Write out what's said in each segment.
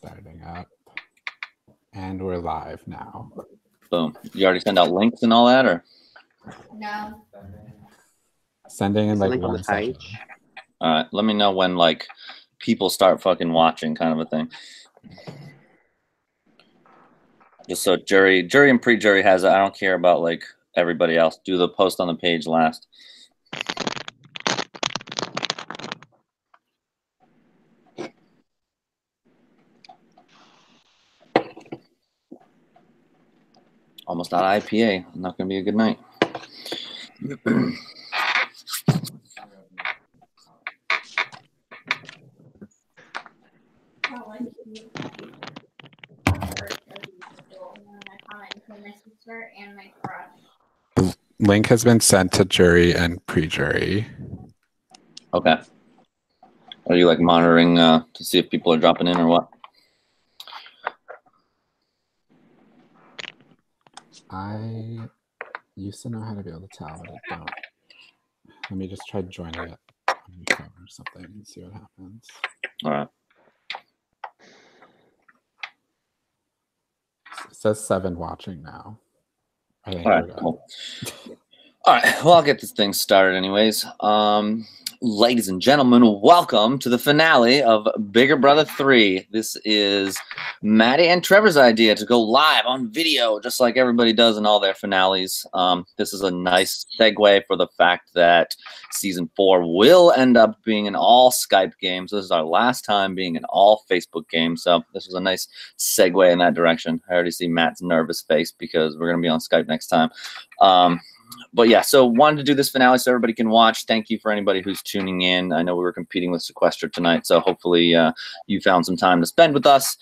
Starting up. And we're live now. Boom. You already send out links and all that, or? No. Sending in like on the 1 second. page. All right. Let me know when like people start fucking watching, kind of a thing. Just so jury and pre-jury has it. I don't care about like everybody else. Do the post on the page last. Almost out of IPA. Not going to be a good night. Link has been sent to jury and pre-jury. Okay. Are you like monitoring to see if people are dropping in or what? I used to know how to be able to tell, but I don't. Let me just try joining it on your phone or something and see what happens. All right. It says 7 watching now. I think All right, we're good. cool. All right, well, I'll get this thing started anyways. Ladies and gentlemen, welcome to the finale of Bigger Brother 3. This is Maddie and Trevor's idea to go live on video, just like everybody does in all their finales. This is a nice segue for the fact that Season 4 will end up being an all Skype game. So this is our last time being an all Facebook game. So this was a nice segue in that direction. I already see Matt's nervous face because we're going to be on Skype next time. But yeah, so wanted to do this finale so everybody can watch. Thank you for anybody who's tuning in. I know we were competing with Sequester tonight, so hopefully you found some time to spend with us.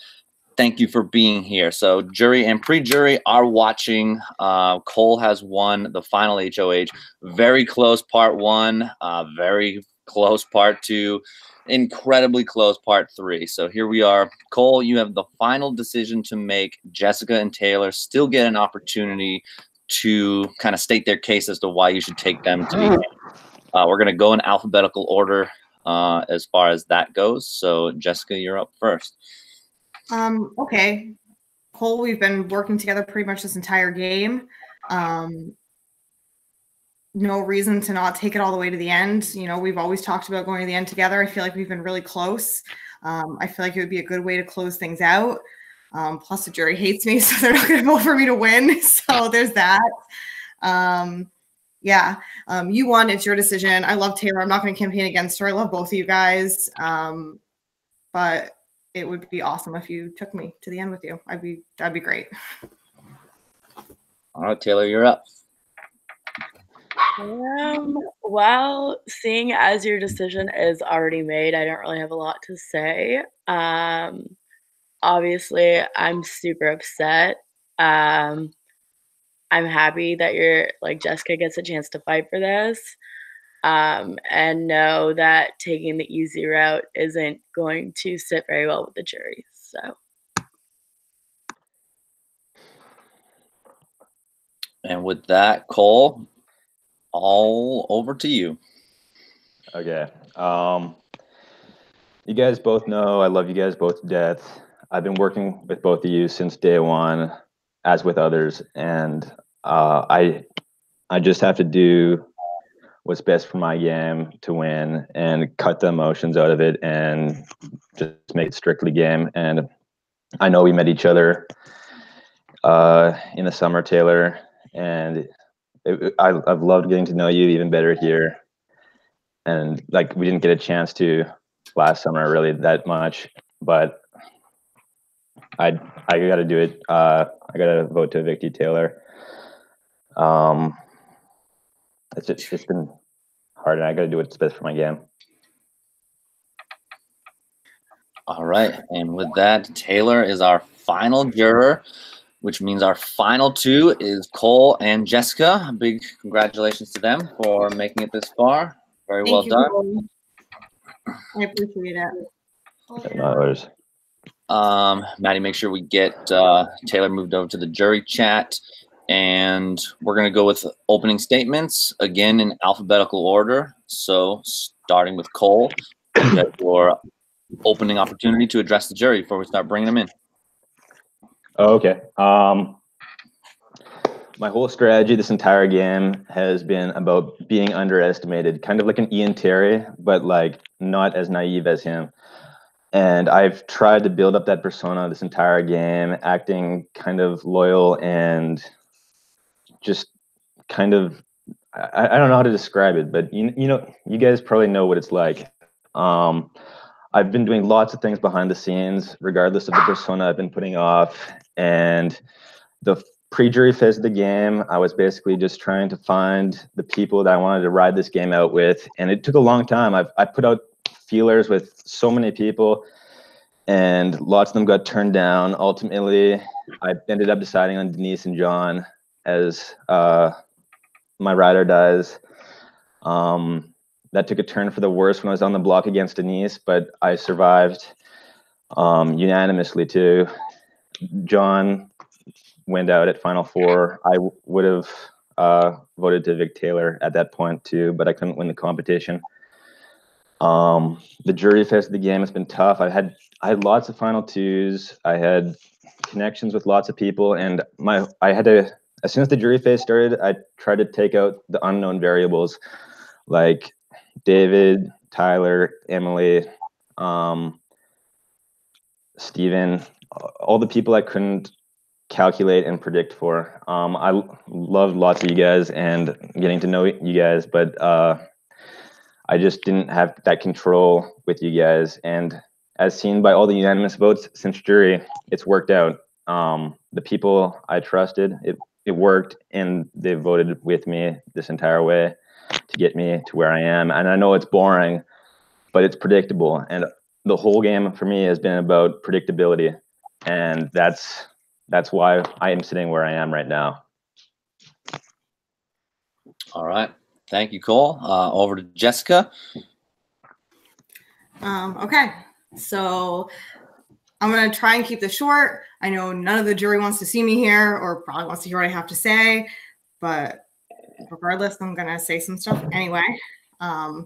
Thank you for being here. So jury and pre-jury are watching. Cole has won the final HOH. Very close part 1, very close part 2, incredibly close part 3. So here we are. Cole, you have the final decision to make. Jessica and Taylor still get an opportunity to kind of state their case as to why you should take them to the game. We're going to go in alphabetical order as far as that goes. So, Jessica, you're up first. Okay. Cole, we've been working together pretty much this entire game. No reason to not take it all the way to the end. You know, we've always talked about going to the end together. I feel like we've been really close. I feel like it would be a good way to close things out. Plus the jury hates me, so they're not going to vote for me to win. So there's that. Yeah, you won. It's your decision. I love Taylor. I'm not going to campaign against her. I love both of you guys. But it would be awesome if you took me to the end with you. That'd be great. All right, Taylor, you're up. Well, seeing as your decision is already made, I don't really have a lot to say. Obviously, I'm super upset. I'm happy that Jessica gets a chance to fight for this. And know that taking the easy route isn't going to sit very well with the jury. So. And with that, Cole, all over to you. Okay. You guys both know I love you guys both to death. I've been working with both of you since day one, as with others, and I just have to do what's best for my game to win and cut the emotions out of it and just make it strictly game. And I know we met each other in the summer, Taylor, and I've loved getting to know you even better here. And like we didn't get a chance to last summer really that much, but I got to do it. I got to vote to evict you, Taylor. It's been hard, and I got to do what's best for my game. All right, and with that, Taylor is our final juror, which means our final 2 is Cole and Jessica. A big congratulations to them for making it this far. Very well done. Cole. I appreciate it. No worries. Maddie, make sure we get Taylor moved over to the jury chat. And we're going to go with opening statements, again, in alphabetical order. So starting with Cole, you have your opening opportunity to address the jury before we start bringing them in. Oh, okay. My whole strategy this entire game has been about being underestimated, kind of like an Ian Terry, but like not as naive as him. And I've tried to build up that persona this entire game, acting kind of loyal and just kind of, I don't know how to describe it, but you know, you guys probably know what it's like. I've been doing lots of things behind the scenes, regardless of the persona I've been putting off. And the pre-jury phase of the game, I was basically just trying to find the people that I wanted to ride this game out with. And it took a long time. I put out feelers with so many people, and lots of them got turned down. Ultimately, I ended up deciding on Denise and John as my ride or dies. That took a turn for the worse when I was on the block against Denise, but I survived unanimously too. John went out at Final Four. I would have voted to Vic Taylor at that point too, but I couldn't win the competition. The jury phase of the game has been tough. I had lots of Final Twos. I had connections with lots of people, and I had to, as soon as the jury phase started, I tried to take out the unknown variables like David, Tyler, Emily, Steven, all the people I couldn't calculate and predict for. I loved lots of you guys and getting to know you guys, but I just didn't have that control with you guys. And as seen by all the unanimous votes since jury, it's worked out. The people I trusted, it worked, and they voted with me this entire way to get me to where I am. And I know it's boring, but it's predictable. And the whole game for me has been about predictability. And that's why I am sitting where I am right now. All right. Thank you, Cole. Over to Jessica. Okay. So I'm going to try and keep this short. I know none of the jury wants to see me here or probably wants to hear what I have to say, but regardless, I'm going to say some stuff anyway. I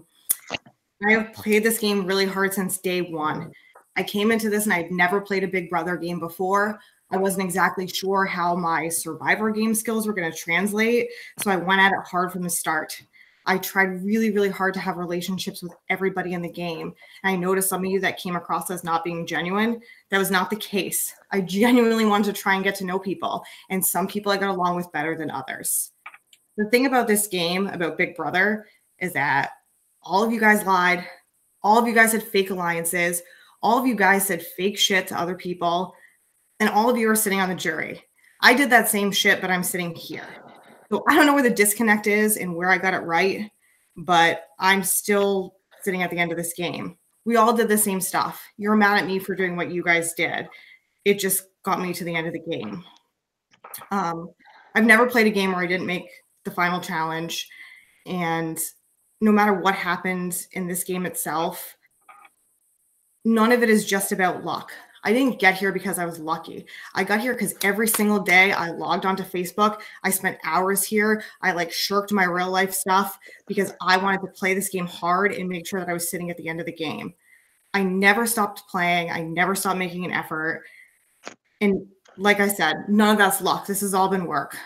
have played this game really hard since day one. I came into this and I'd never played a Big Brother game before. I wasn't exactly sure how my Survivor game skills were going to translate, so I went at it hard from the start. I tried really, really hard to have relationships with everybody in the game. And I noticed some of you that came across as not being genuine. That was not the case. I genuinely wanted to try and get to know people. And some people I got along with better than others. The thing about this game, about Big Brother, is that all of you guys lied. All of you guys had fake alliances. All of you guys said fake shit to other people. And all of you are sitting on the jury. I did that same shit, but I'm sitting here. So I don't know where the disconnect is and where I got it right, but I'm still sitting at the end of this game. We all did the same stuff. You're mad at me for doing what you guys did. It just got me to the end of the game. I've never played a game where I didn't make the final challenge. And no matter what happens in this game itself, none of it is just about luck. I didn't get here because I was lucky. I got here because every single day I logged onto Facebook. I spent hours here. I like shirked my real life stuff because I wanted to play this game hard and make sure that I was sitting at the end of the game. I never stopped playing. I never stopped making an effort. And like I said, none of that's luck. This has all been work.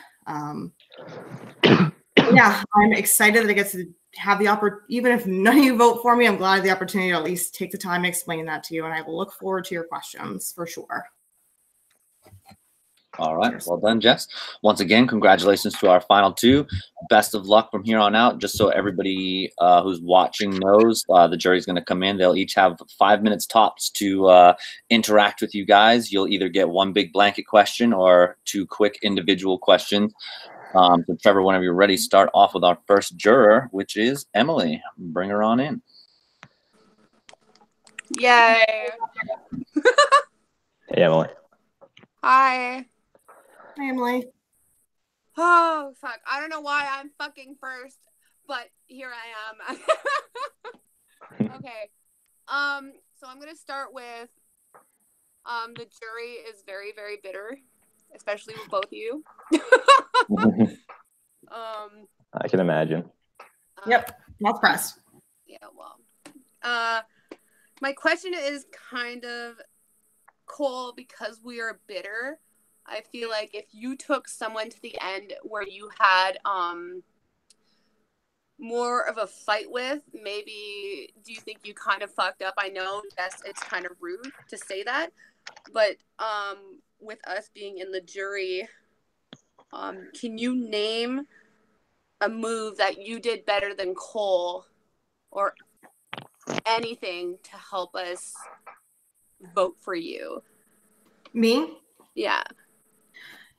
Yeah, I'm excited that I get to have the opportunity. Even if none of you vote for me, I'm glad I have the opportunity to at least take the time to explain that to you. And I will look forward to your questions for sure. All right. Well done, Jess. Once again, congratulations to our final two. Best of luck from here on out. Just so everybody who's watching knows, the jury's going to come in. They'll each have 5 minutes tops to interact with you guys. You'll either get one big blanket question or two quick individual questions. So Trevor, whenever you're ready, start off with our first juror, which is Emily. Bring her on in. Yay. Hey, Emily. Hi. Hi, Emily. Oh, fuck. I don't know why I'm fucking first, but here I am. Okay. So I'm going to start with, the jury is very, very bitter, especially with both of you. I can imagine. Yep, not pressed. Yeah, well, My question is kind of, Cole, because we are bitter, I feel like if you took someone to the end where you had more of a fight with, maybe do you think you kind of fucked up? I know, yes, it's kind of rude to say that, but with us being in the jury, can you name a move that you did better than Cole, or anything to help us vote for you? Me? Yeah.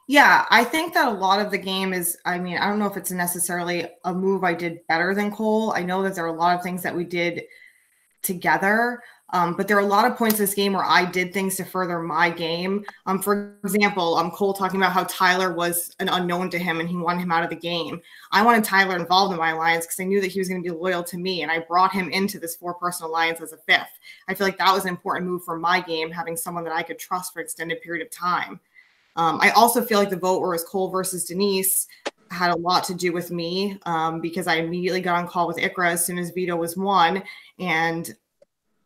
Yeah, I think that a lot of the game is, I mean, I don't know if it's necessarily a move I did better than Cole. I know that there are a lot of things that we did together, but there are a lot of points in this game where I did things to further my game. For example, Cole talking about how Tyler was an unknown to him and he wanted him out of the game. I wanted Tyler involved in my alliance because I knew that he was going to be loyal to me, and I brought him into this 4-person alliance as a 5th. I feel like that was an important move for my game, having someone that I could trust for an extended period of time. I also feel like the vote where it was Cole versus Denise had a lot to do with me, because I immediately got on call with Ikra as soon as Vito was won, and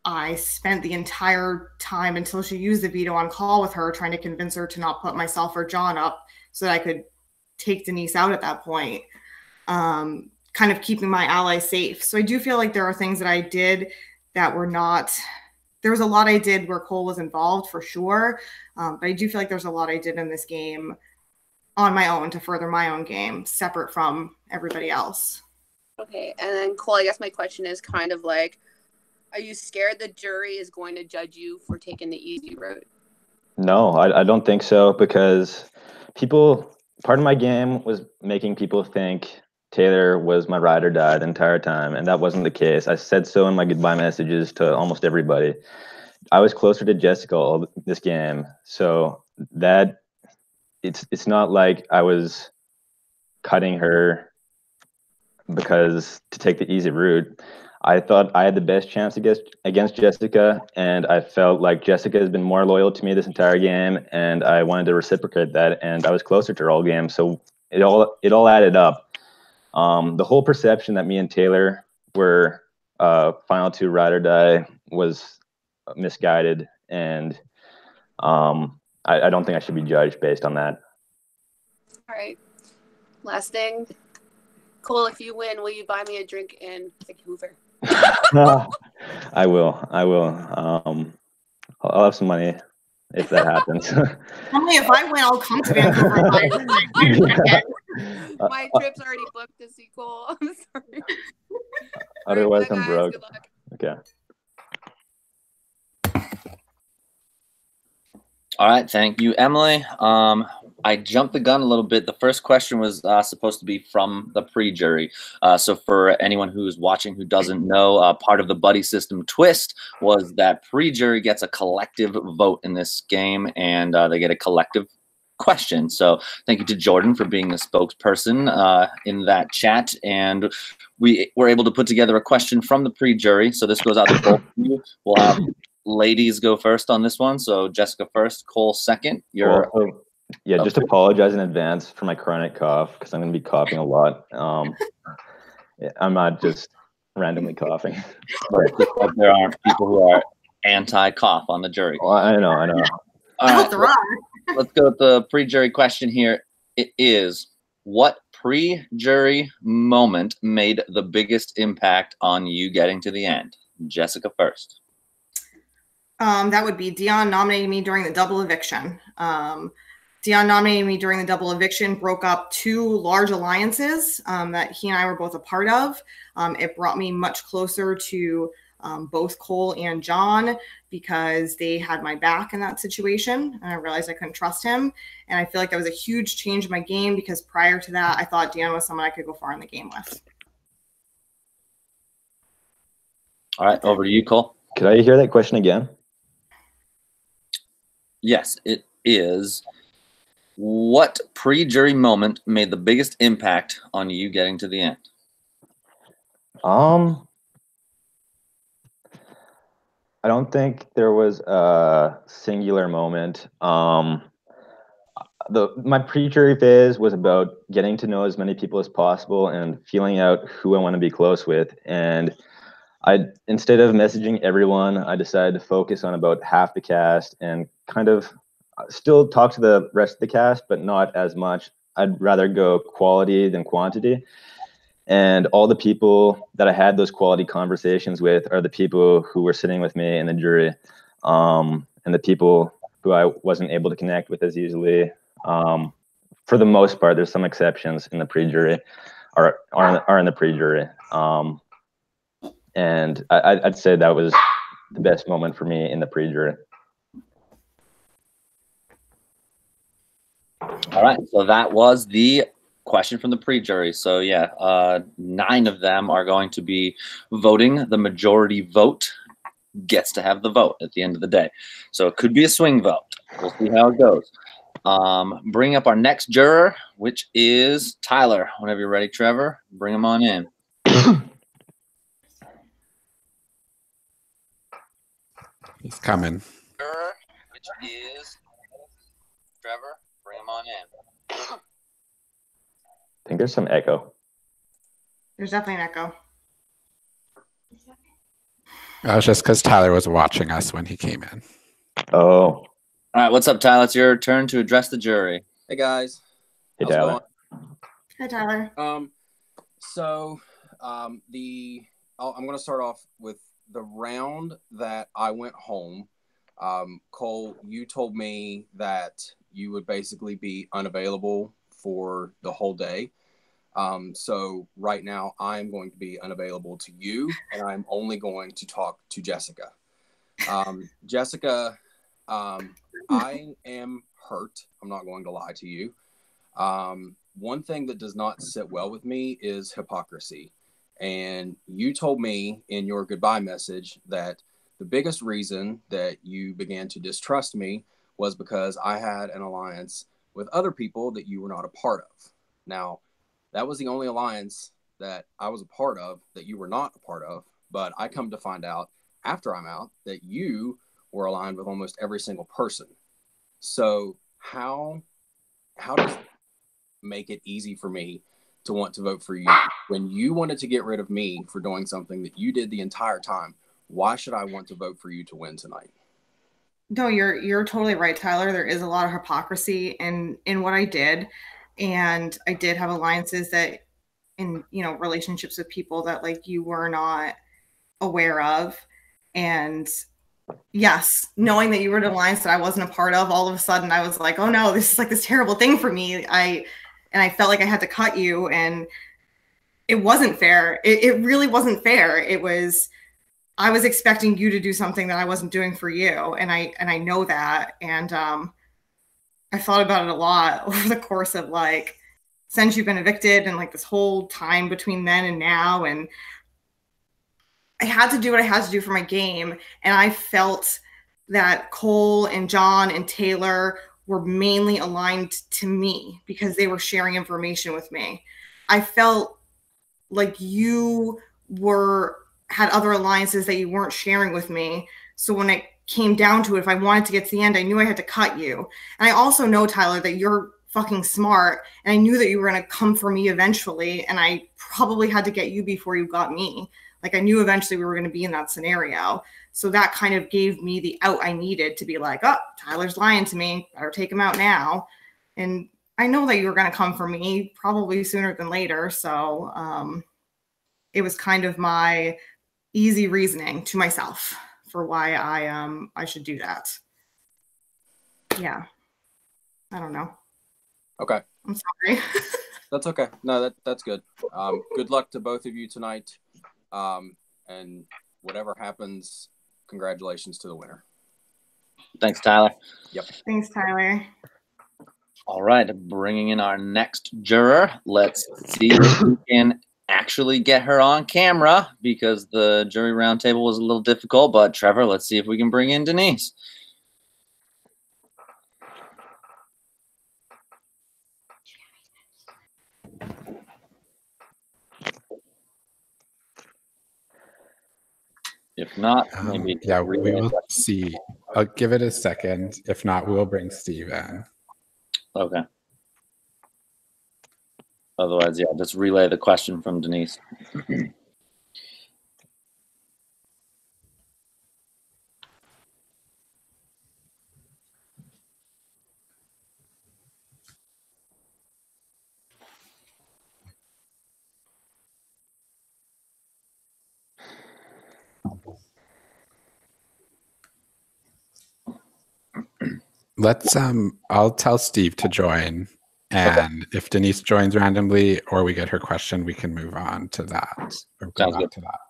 I spent the entire time until she used the veto on call with her, trying to convince her to not put myself or John up so that I could take Denise out at that point, kind of keeping my ally safe. So I do feel like there are things that I did that were not, there was a lot I did where Cole was involved for sure, but I do feel like there's a lot I did in this game on my own to further my own game, separate from everybody else. Okay, and then Cole, I guess my question is kind of like, are you scared the jury is going to judge you for taking the easy route? No, I don't think so, because part of my game was making people think Taylor was my ride or die the entire time, and that wasn't the case. I said so in my goodbye messages to almost everybody. I was closer to Jessica all this game, so that it's not like I was cutting her because to take the easy route. I thought I had the best chance against Jessica, and I felt like Jessica has been more loyal to me this entire game, and I wanted to reciprocate that, and I was closer to her all game, so it all added up. The whole perception that me and Taylor were final 2 ride or die was misguided, and I don't think I should be judged based on that. All right. Last thing. Cole, if you win, will you buy me a drink in Vancouver? I will. I'll have some money if that happens. Only if I win, I'll come to Vancouver. My trip's already booked to see Cole. I'm sorry. Otherwise, right, I'm broke. Good luck. Okay. All right, thank you, Emily. I jumped the gun a little bit. The first question was supposed to be from the pre-jury. So for anyone who's watching who doesn't know, part of the buddy system twist was that pre-jury gets a collective vote in this game, and they get a collective question. So thank you to Jordan for being the spokesperson in that chat. And we were able to put together a question from the pre-jury. So this goes out to both of you. We'll have ladies go first on this one. So Jessica first, Cole second. Yeah, just apologize in advance for my chronic cough, because I'm going to be coughing a lot. I'm not just randomly coughing. But there aren't people who are anti-cough on the jury. Well, I know. I hope there are. Let's go with the pre-jury question here. It is, what pre-jury moment made the biggest impact on you getting to the end? Jessica first. That would be Dion nominating me during the double eviction. Dion nominating me during the double eviction broke up 2 large alliances that he and I were both a part of. It brought me much closer to both Cole and John, because they had my back in that situation, and I realized I couldn't trust him. And I feel like that was a huge change in my game, because prior to that, I thought Dion was someone I could go far in the game with. All right, over to you, Cole. Could I hear that question again? Yes, it is. What pre-jury moment made the biggest impact on you getting to the end? I don't think there was a singular moment. My pre-jury phase was about getting to know as many people as possible and feeling out who I want to be close with. And instead of messaging everyone, I decided to focus on about half the cast and kind of still talk to the rest of the cast, but not as much. I'd rather go quality than quantity. And all the people that I had those quality conversations with are the people who were sitting with me in the jury, and the people who I wasn't able to connect with as easily. For the most part, there's some exceptions in the pre-jury, are in the pre-jury. And I'd say that was the best moment for me in the pre-jury. All right, so that was the question from the pre-jury. So yeah, 9 of them are going to be voting. The majority vote gets to have the vote at the end of the day. So it could be a swing vote. We'll see how it goes. Bring up our next juror, which is Tyler. Whenever you're ready, Trevor, bring him on in. He's coming. Juror, which is Trevor, bring him on in. I think there's some echo. There's definitely an echo. That was just because Tyler was watching us when he came in. Oh. All right, what's up, Tyler? It's your turn to address the jury. Hey guys. Hey, How's it Tyler. Hi, Tyler. going? I'm gonna start off with the round that I went home. Cole, you told me that you would basically be unavailable for the whole day. So right now I'm going to be unavailable to you, and I'm only going to talk to Jessica. Jessica, I am hurt. I'm not going to lie to you. One thing that does not sit well with me is hypocrisy. And you told me in your goodbye message that the biggest reason that you began to distrust me was because I had an alliance with other people that you were not a part of. Now, that was the only alliance that I was a part of that you were not a part of. But I come to find out after I'm out that you were aligned with almost every single person. So how does it make it easy for me to want to vote for you when you wanted to get rid of me for doing something that you did the entire time? Why should I want to vote for you to win tonight? No, you're totally right, Tyler. There is a lot of hypocrisy in what I did, and I did have alliances that, in relationships with people that like you were not aware of, and yes, knowing that you were in an alliance that I wasn't a part of, all of a sudden I was like, oh no, this is like this terrible thing for me. I felt like I had to cut you, and it wasn't fair. It really wasn't fair. I was expecting you to do something that I wasn't doing for you, and I know that. And I thought about it a lot over the course of like since you've been evicted and like this whole time between then and now. And I had to do what I had to do for my game, and I felt that Cole and John and Taylor were mainly aligned to me because they were sharing information with me. I felt like you had other alliances that you weren't sharing with me. So when it came down to it, if I wanted to get to the end, I knew I had to cut you. And I also know, Tyler, that you're fucking smart, and I knew that you were going to come for me eventually, and I probably had to get you before you got me. Like I knew eventually we were going to be in that scenario. So that kind of gave me the out I needed to be like, oh, Tyler's lying to me. Better take him out now. And I know that you were going to come for me probably sooner than later. So it was kind of my easy reasoning to myself for why I should do that. Yeah. I don't know. Okay. I'm sorry. That's okay. No, that's good. Good luck to both of you tonight. And whatever happens, congratulations to the winner. Thanks, Tyler. Yep. Thanks, Tyler. All right, bringing in our next juror. Let's see if we can actually get her on camera because the jury roundtable was a little difficult. But Trevor, let's see if we can bring in Denise. If not, maybe yeah, we will see. I'll give it a second. If not, we will bring Steve in. Okay. Otherwise, yeah, just relay the question from Denise. Let's I'll tell Steve to join, and if Denise joins randomly or we get her question, we can move on to that or go Sounds back good. to that.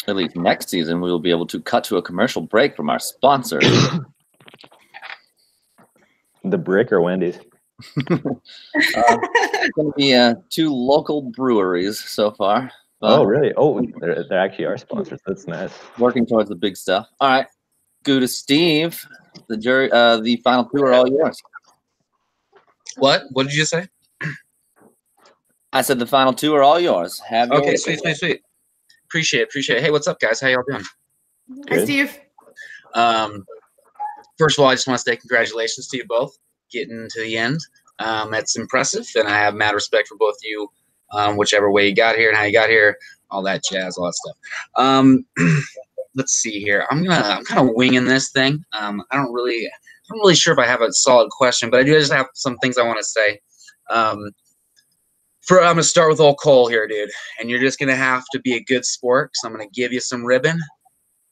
At least next season, we will be able to cut to a commercial break from our sponsors. The Brick or Wendy's? It's going to be 2 local breweries so far. Oh, really? Oh, they're actually our sponsors. That's nice. Working towards the big stuff. All right. Go to Steve. The jury. The final 2 are all yours. What? What did you just say? I said the final 2 are all yours. Have your Okay, sweet. Appreciate it. Hey, what's up, guys? How y'all doing? Hi, Steve. First of all, I just want to say congratulations to you both getting to the end. That's impressive, and I have mad respect for both of you, whichever way you got here and how you got here, all that jazz, all that stuff. Let's see here. I'm kind of winging this thing. I'm not really sure if I have a solid question, but I do just have some things I want to say. I'm gonna start with old Cole here, dude, and you're just gonna have to be a good sport. So I'm gonna give you some ribbon,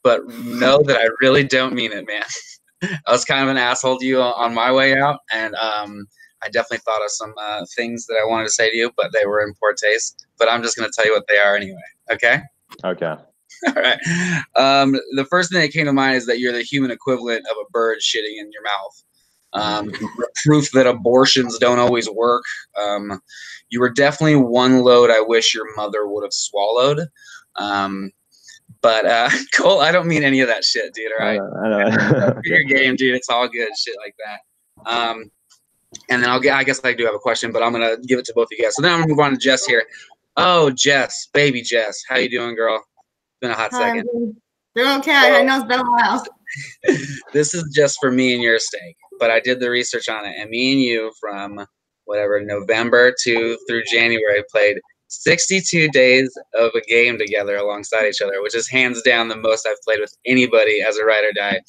but know that I really don't mean it, man. I was kind of an asshole to you on my way out, and I definitely thought of some things that I wanted to say to you, but they were in poor taste. But I'm just gonna tell you what they are anyway. Okay? Okay. All right. The first thing that came to mind is that you're the human equivalent of a bird shitting in your mouth. Proof that abortions don't always work. You were definitely one load I wish your mother would have swallowed. But Cole, I don't mean any of that shit, dude. All right, I know. your game, dude. It's all good, shit like that. And then I guess I do have a question, but I'm gonna give it to both of you guys. So then I'm gonna move on to Jess here. Oh, Jess, baby Jess, how you doing, girl? It's been a hot second. Doing okay. I know it's been a while. This is just for me and your steak, but I did the research on it, and me and you from whatever November through January played 62 days of a game together alongside each other, which is hands down the most I've played with anybody as a ride or die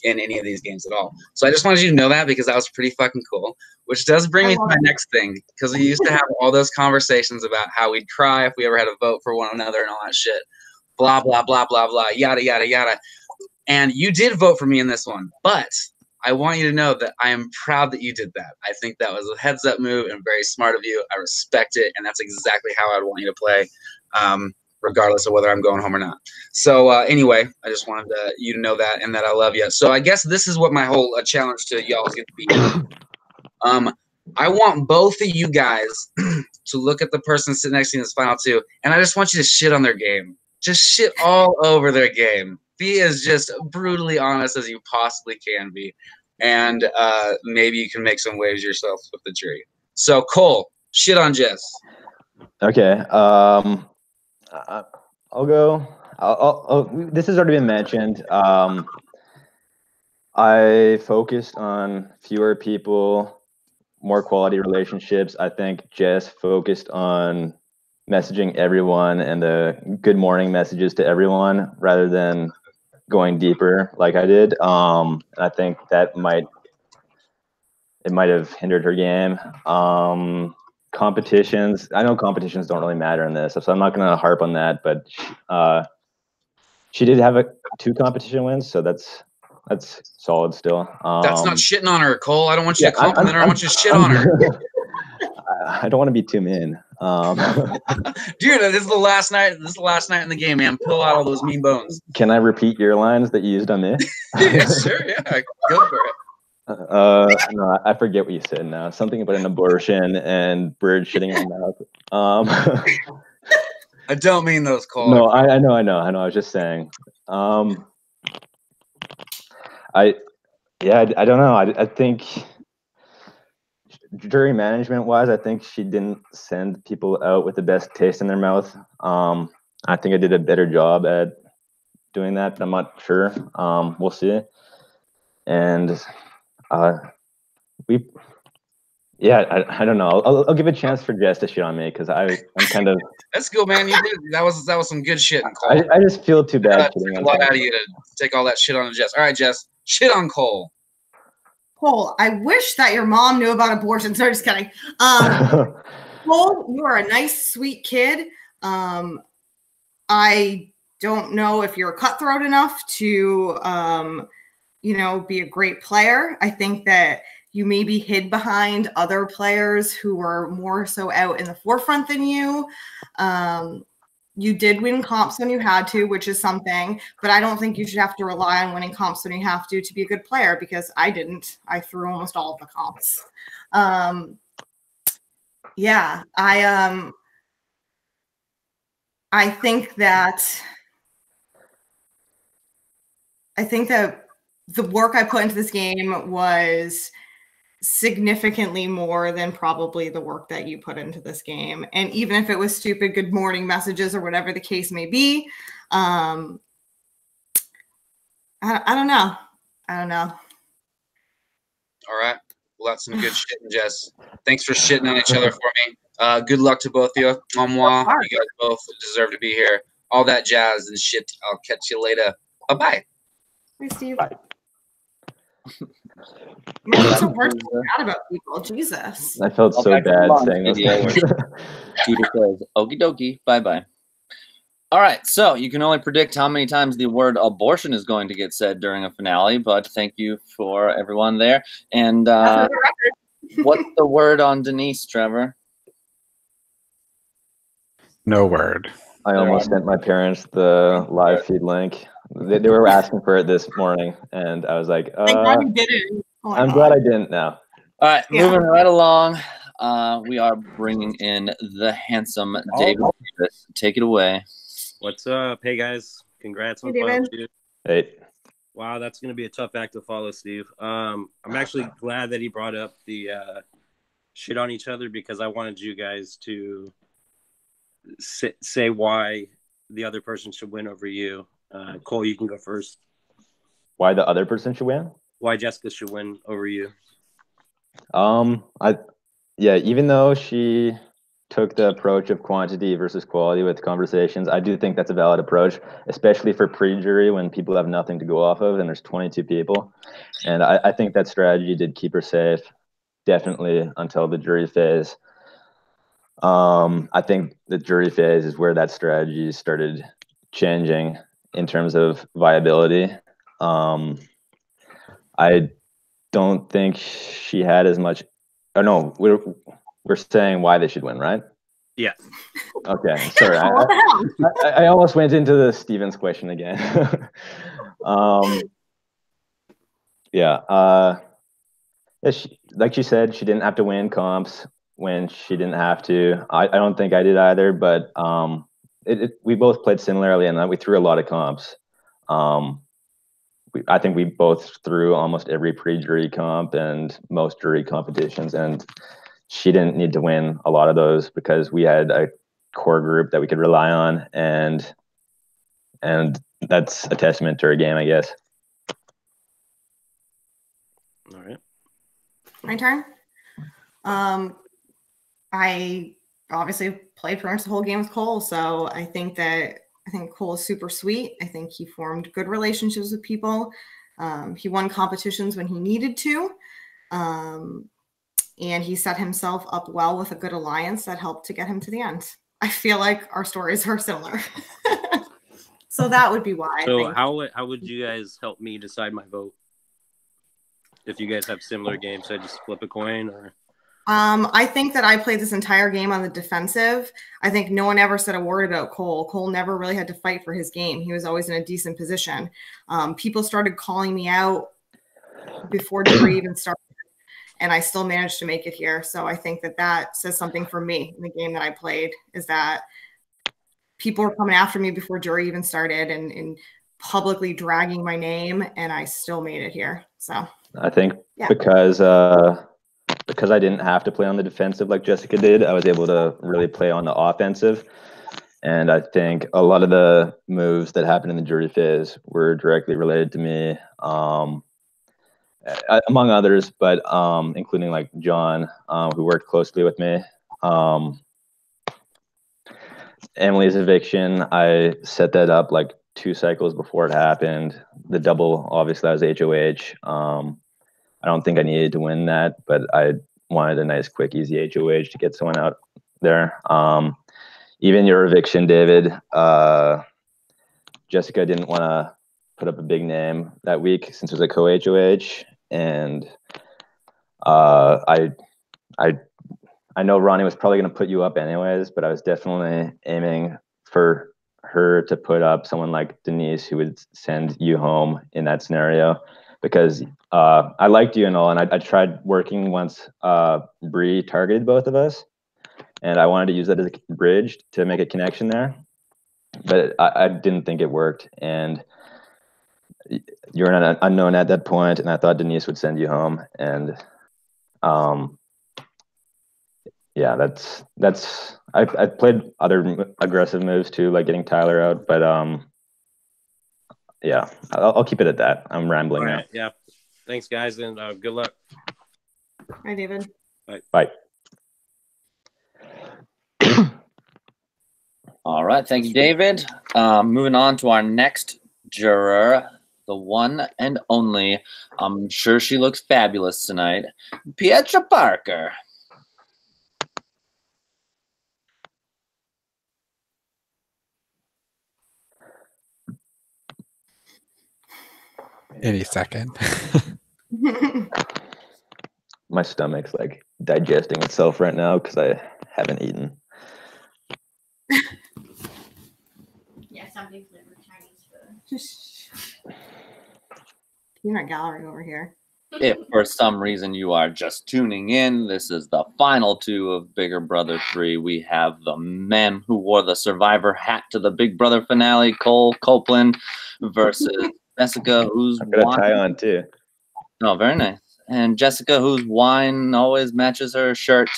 in any of these games at all. So I just wanted you to know that because that was pretty fucking cool, which does bring me to my next thing, because we used to have all those conversations about how we'd cry if we ever had to vote for one another and all that shit. Blah, blah, blah, blah, blah, yada, yada, yada. And you did vote for me in this one, but I want you to know that I am proud that you did that. I think that was a heads-up move and very smart of you. I respect it, and that's exactly how I'd want you to play, regardless of whether I'm going home or not. So anyway, I just wanted you to know that and that I love you. So I guess this is what my whole challenge to y'all is going to be. I want both of you guys to look at the person sitting next to you in this final 2, and I just want you to shit on their game. Just shit all over their game. Be as just brutally honest as you possibly can be, and maybe you can make some waves yourself with the jury. So Cole, shit on Jess. Okay. I'll go. This has already been mentioned. I focused on fewer people, more quality relationships. I think Jess focused on messaging everyone and the good morning messages to everyone rather than going deeper like I did. I think that might have hindered her game. Competitions, I know competitions don't really matter in this, so I'm not going to harp on that, but she did have 2 competition wins, so that's solid still. That's not shitting on her, Cole. I don't want you to compliment her. I want you to shit on her. I don't want to be too mean. Dude, this is the last night. This is the last night in the game, man. Pull out all those mean bones. Can I repeat your lines that you used on me? Yeah, sure. Yeah, go for it. No, I forget what you said now. Something about an abortion and bird shitting in the mouth. I don't mean those, Cole. No, I know. I was just saying. I don't know. I think jury management wise, I think she didn't send people out with the best taste in their mouth. I think I did a better job at doing that, but I'm not sure. We'll see. And I don't know. I'll give a chance for Jess to shit on me because I'm kind of. That's cool, man. You did that was some good shit. Cole. I just feel too bad. Took a lot out of you to take all that shit on Jess. All right, Jess, shit on Cole. Cole, I wish that your mom knew about abortion. Sorry, just kidding. Cole, you are a nice, sweet kid. I don't know if you're cutthroat enough to, be a great player. I think that you maybe hid behind other players who were more so out in the forefront than you. You did win comps when you had to, which is something, but I don't think you should have to rely on winning comps when you have to be a good player, because I didn't. I threw almost all of the comps. I think that the work I put into this game was significantly more than probably the work that you put into this game. And even if it was stupid good morning messages or whatever the case may be, I don't know. All right. Well, that's some good shit, Jess. Thanks for shitting on each other for me. Good luck to both of you. Maman, you guys both deserve to be here. All that jazz and shit. I'll catch you later. Bye-bye. Hey, Steve. Bye. Man, so hard to bad about people. Jesus. I felt so bad saying those things. Judah says, okie dokie, bye-bye. All right, so you can only predict how many times the word abortion is going to get said during a finale, but thank you for everyone there. And what's the word on Denise, Trevor? No word. I almost sent my parents the live feed link. They were asking for it this morning, and I was like, Thank God you didn't. Oh I'm glad I didn't now. All right, moving right along. We are bringing in the handsome David Davis. Take it away. What's up? Hey, guys. Congrats on David. Steve. Hey. Wow, that's going to be a tough act to follow, Steve. I'm actually glad that he brought up the shit on each other, because I wanted you guys to say why the other person should win over you. Cole, you can go first. Why the other person should win? Why Jessica should win over you? Even though she took the approach of quantity versus quality with conversations, I do think that's a valid approach, especially for pre-jury when people have nothing to go off of and there's 22 people. And I think that strategy did keep her safe, definitely until the jury phase. I think the jury phase is where that strategy started changing in terms of viability. I don't think she had as much. Oh no, we're saying why they should win, right? Yeah. Okay. Sorry, I almost went into the Stevens question again. Like she said, she didn't have to win comps when she didn't have to. I don't think I did either, but we both played similarly, and we threw a lot of comps. I think we both threw almost every pre-jury comp and most jury competitions, and she didn't need to win a lot of those because we had a core group that we could rely on, and that's a testament to her game, I guess. All right. My turn. I obviously played pretty much the whole game with Cole, so I think Cole is super sweet. I think he formed good relationships with people. He won competitions when he needed to. And he set himself up well with a good alliance that helped to get him to the end. I feel like our stories are similar. So that would be why. So how would you guys help me decide my vote? If you guys have similar games, so I just flip a coin, or? I think that I played this entire game on the defensive. I think no one ever said a word about Cole. Cole never really had to fight for his game. He was always in a decent position. People started calling me out before jury even started, and I still managed to make it here. So I think that says something for me in the game that I played, is that people were coming after me before jury even started and publicly dragging my name, and I still made it here. So I think because I didn't have to play on the defensive like Jessica did, I was able to really play on the offensive. And I think a lot of the moves that happened in the jury phase were directly related to me, among others, but including like John, who worked closely with me. Emily's eviction, I set that up like 2 cycles before it happened. The double, obviously, that was HOH. I don't think I needed to win that, but I wanted a nice, quick, easy HOH to get someone out there. Even your eviction, David, Jessica didn't want to put up a big name that week since it was a co-HOH, and I know Ronnie was probably going to put you up anyways, but I was definitely aiming for her to put up someone like Denise, who would send you home in that scenario, because I liked you and all, and I tried working once Bree targeted both of us, and I wanted to use that as a bridge to make a connection there, but I didn't think it worked, and you were an unknown at that point, and I thought Denise would send you home, and yeah, that's I played other aggressive moves too, like getting Tyler out, but yeah, I'll keep it at that. I'm rambling now. Yeah. Thanks, guys, and good luck. Bye, David. Bye. All right, thank you, David. Moving on to our next juror, the one and only. I'm sure she looks fabulous tonight, Pietra Parker. Any second. My stomach's like digesting itself right now because I haven't eaten. Yeah, somebody flavored Chinese food. Peanut gallery over here. If for some reason you are just tuning in, this is the final two of Bigger Brother 3. We have the men who wore the Survivor hat to the Big Brother finale, Cole Copeland versus Jessica, who's I've got a tie on too. Oh, very nice. And Jessica, whose wine always matches her shirt,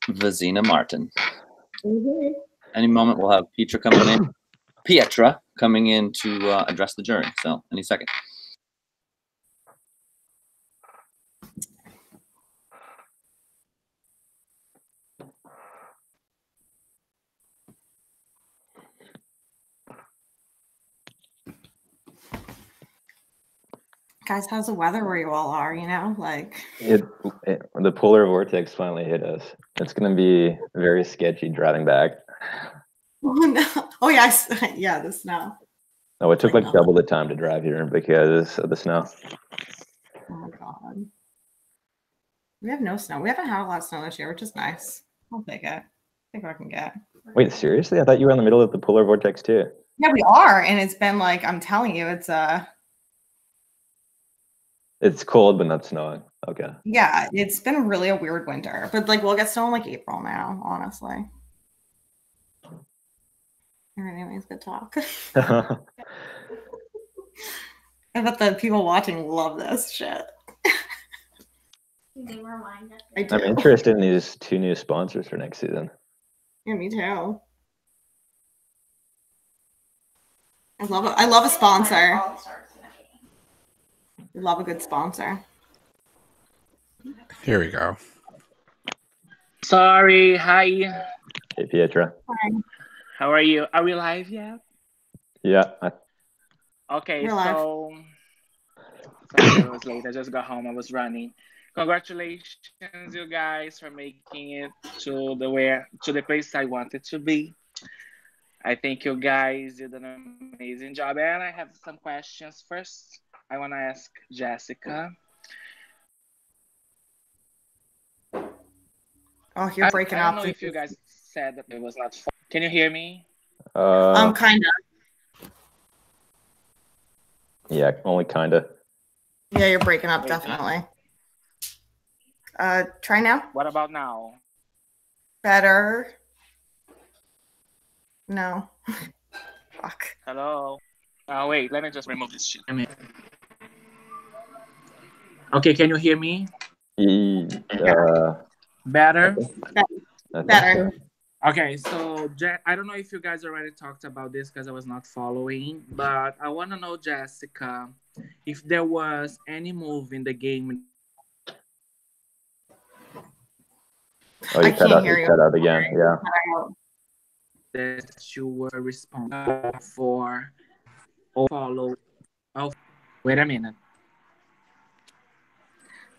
Vizina Martin. Mm-hmm. Any moment we'll have Pietra coming in to address the jury. So any second. Guys, how's the weather where you all are? You know, like The polar vortex finally hit us. It's gonna be very sketchy driving back. oh no, oh yeah, yeah, the snow. Oh, it took like double the time to drive here because of the snow. Oh my god, we have no snow. We haven't had a lot of snow this year, which is nice. I'll take it. Take what I can get. Wait, seriously? I thought you were in the middle of the polar vortex too. Yeah, we are, and it's been like I'm telling you, It's cold, but not snowing. Okay. yeah, it's been really a weird winter, but like we'll get snow in like April now, honestly. Anyways, good talk. I bet the people watching love this shit. They were lined up. I I'm do. interested in these 2 new sponsors for next season. Yeah, me too. I love it. I love a sponsor. I love a good sponsor. Here we go. Sorry, hi. Hey, Pietra. Hi. How are you? Are we live yet? Yeah. Okay, We're live. so sorry I was late. I just got home. I was running. Congratulations, you guys, for making it to the place I wanted to be. I think you guys did an amazing job, and I have some questions. First, I want to ask Jessica. Oh, you're breaking up. I don't know if you guys said that it was not fun. Can you hear me? Kind of. Yeah, only kinda. Yeah, you're breaking up, definitely. Try now. What about now? Better. No. Fuck. Hello. Wait, let me just remove this shit. Okay, can you hear me? Better? Better. Okay, so I don't know if you guys already talked about this because I was not following, but I want to know, Jessica, if there was any move in the game. Oh, you cut out again. Yeah. That you were responsible for or follow. Oh, wait a minute.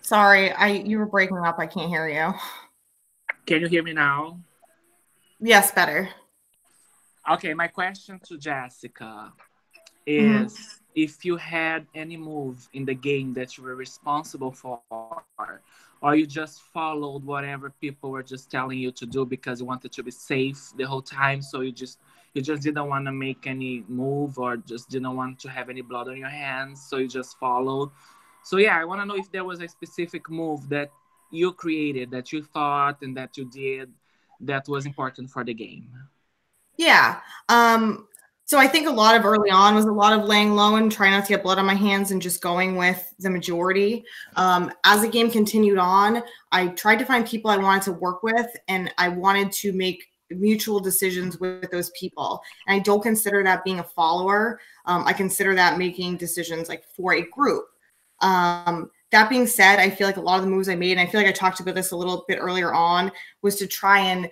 Sorry, you were breaking up. I can't hear you. Can you hear me now? Yes, better. Okay, my question to Jessica is if you had any move in the game that you were responsible for, or you just followed whatever people were just telling you to do because you wanted to be safe the whole time, so you just didn't want to make any move or just didn't want to have any blood on your hands, so you just followed. So yeah, I want to know if there was a specific move that you created, that you thought and that you did that was important for the game. Yeah. So I think a lot of early on was a lot of laying low and trying not to get blood on my hands and just going with the majority. As the game continued on, I tried to find people I wanted to work with, and I wanted to make mutual decisions with those people. And I don't consider that being a follower. I consider that making decisions like for a group. That being said, I feel like a lot of the moves I made, and I feel like I talked about this a little bit earlier on, was to try and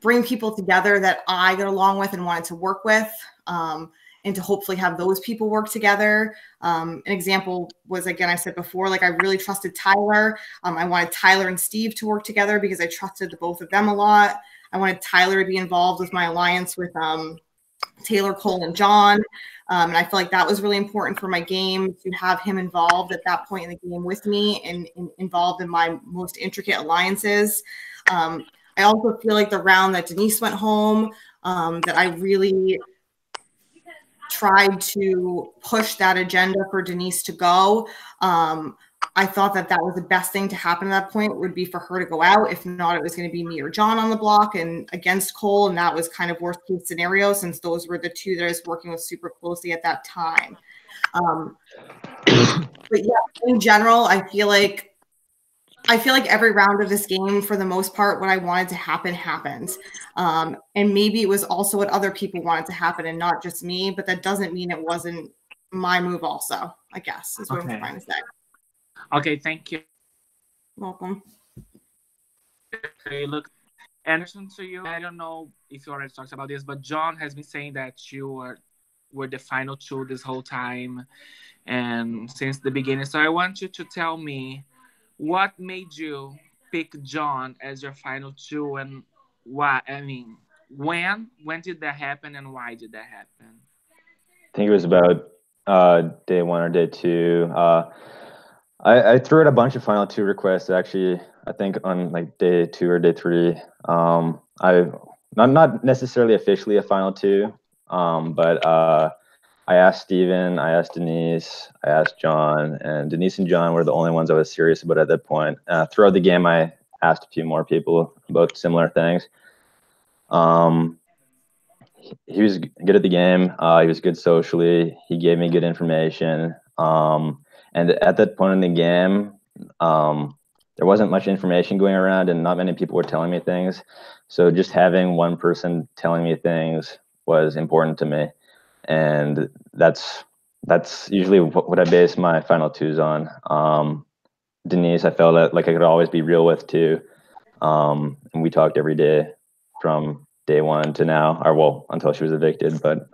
bring people together that I got along with and wanted to work with, and to hopefully have those people work together. An example was, again, I said before, like I really trusted Tyler. I wanted Tyler and Steve to work together because I trusted the both of them a lot. I wanted Tyler to be involved with my alliance with Taylor, Cole, and John. And I feel like that was really important for my game to have him involved at that point in the game with me and involved in my most intricate alliances. I also feel like the round that Denise went home, that I really tried to push that agenda for Denise to go. I thought that was the best thing to happen at that point would be for her to go out. If not, it was going to be me or John on the block and against Cole. And that was kind of worst case scenario since those were the two that I was working with super closely at that time. But yeah, in general, I feel like every round of this game, for the most part, what I wanted to happen happened. And maybe it was also what other people wanted to happen and not just me, but that doesn't mean it wasn't my move also, I guess, is what I'm trying to say. Okay, thank you. Welcome. Okay, look, Anderson, to you, I don't know if you already talked about this, but John has been saying that you were the final two this whole time and since the beginning. So I want you to tell me what made you pick John as your final two and why? I mean, when did that happen and why did that happen? I think it was about day one or day two. I threw out a bunch of final two requests actually. I think on like day two or day three. I'm not necessarily officially a final two, but I asked Steven, I asked Denise, I asked John, and Denise and John were the only ones I was serious about at that point. Throughout the game, I asked a few more people about similar things. He was good at the game. He was good socially. He gave me good information. And at that point in the game, there wasn't much information going around and not many people were telling me things. So just having one person telling me things was important to me. And that's usually what I base my final twos on. Denise, I felt like I could always be real with too. And we talked every day from day one to now, or well, until she was evicted. But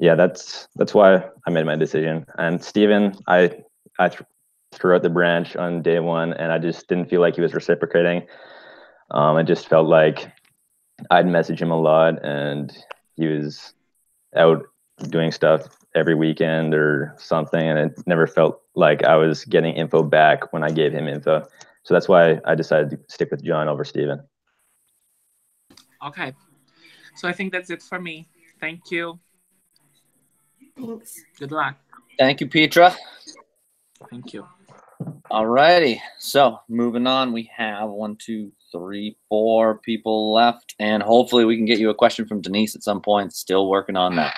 yeah, that's why I made my decision. And Steven, I threw out the branch on day one, and I just didn't feel like he was reciprocating. I just felt like I'd message him a lot, and he was out doing stuff every weekend or something, and it never felt like I was getting info back when I gave him info. So that's why I decided to stick with John over Steven. Okay. So I think that's it for me. Thank you. Thanks. Good luck. Thank you, Petra. Thank you. Alrighty. So moving on, we have 1, 2, 3, 4 people left, and hopefully we can get you a question from Denise at some point. Still working on that.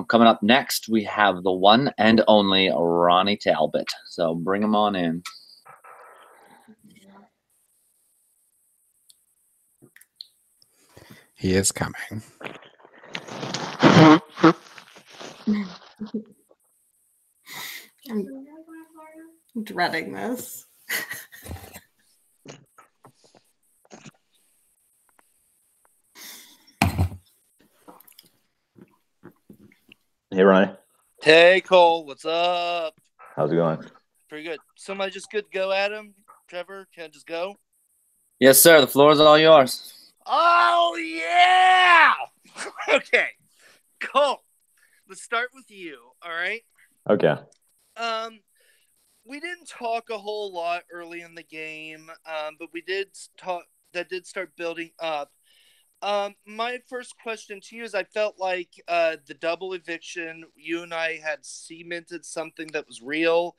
Coming up next, we have the one and only Ronny Talbot. So bring him on in. He is coming. I'm dreading this. Hey, Ronny. Hey, Cole. What's up? How's it going? Pretty good. Somebody just good to go, Adam? Trevor, can I just go? Yes, sir. The floor is all yours. Oh, yeah! Okay, Cole, let's start with you, all right? Okay. We didn't talk a whole lot early in the game, but we did talk. That did start building up. My first question to you is: I felt like the double eviction. You and I had cemented something that was real,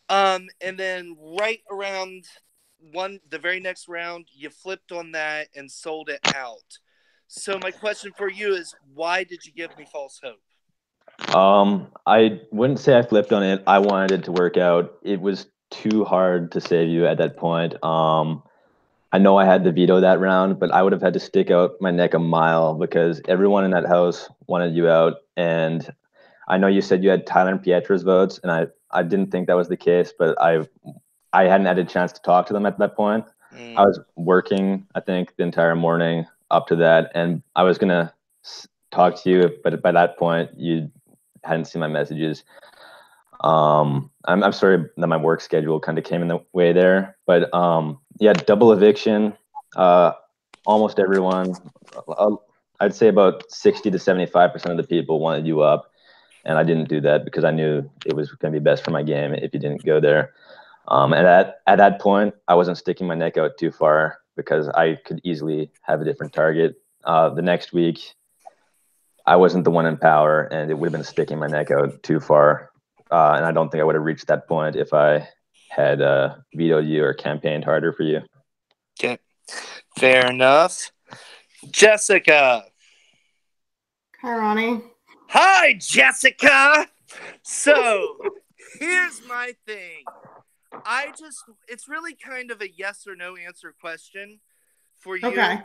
and then right around the very next round, you flipped on that and sold it out. So my question for you is: why did you give me false hope? I wouldn't say I flipped on it. I wanted it to work out. It was too hard to save you at that point. I know I had the veto that round, but I would have had to stick out my neck a mile because everyone in that house wanted you out. And I know you said you had Tyler and Pietro's votes, and I didn't think that was the case, but I hadn't had a chance to talk to them at that point. I was working, I think, the entire morning up to that, and I was gonna talk to you, but by that point, you hadn't seen my messages. I'm sorry that my work schedule kind of came in the way there, but yeah, double eviction. Almost everyone, I'd say about 60 to 75% of the people wanted you up, and I didn't do that because I knew it was going to be best for my game if you didn't go there. And at that point, I wasn't sticking my neck out too far because I could easily have a different target. The next week, I wasn't the one in power, and it would have been sticking my neck out too far. And I don't think I would have reached that point if I had vetoed you or campaigned harder for you. Okay, fair enough. Jessica. Hi, Ronnie. Hi, Jessica. So here's my thing. It's really kind of a yes or no answer question for you. Okay.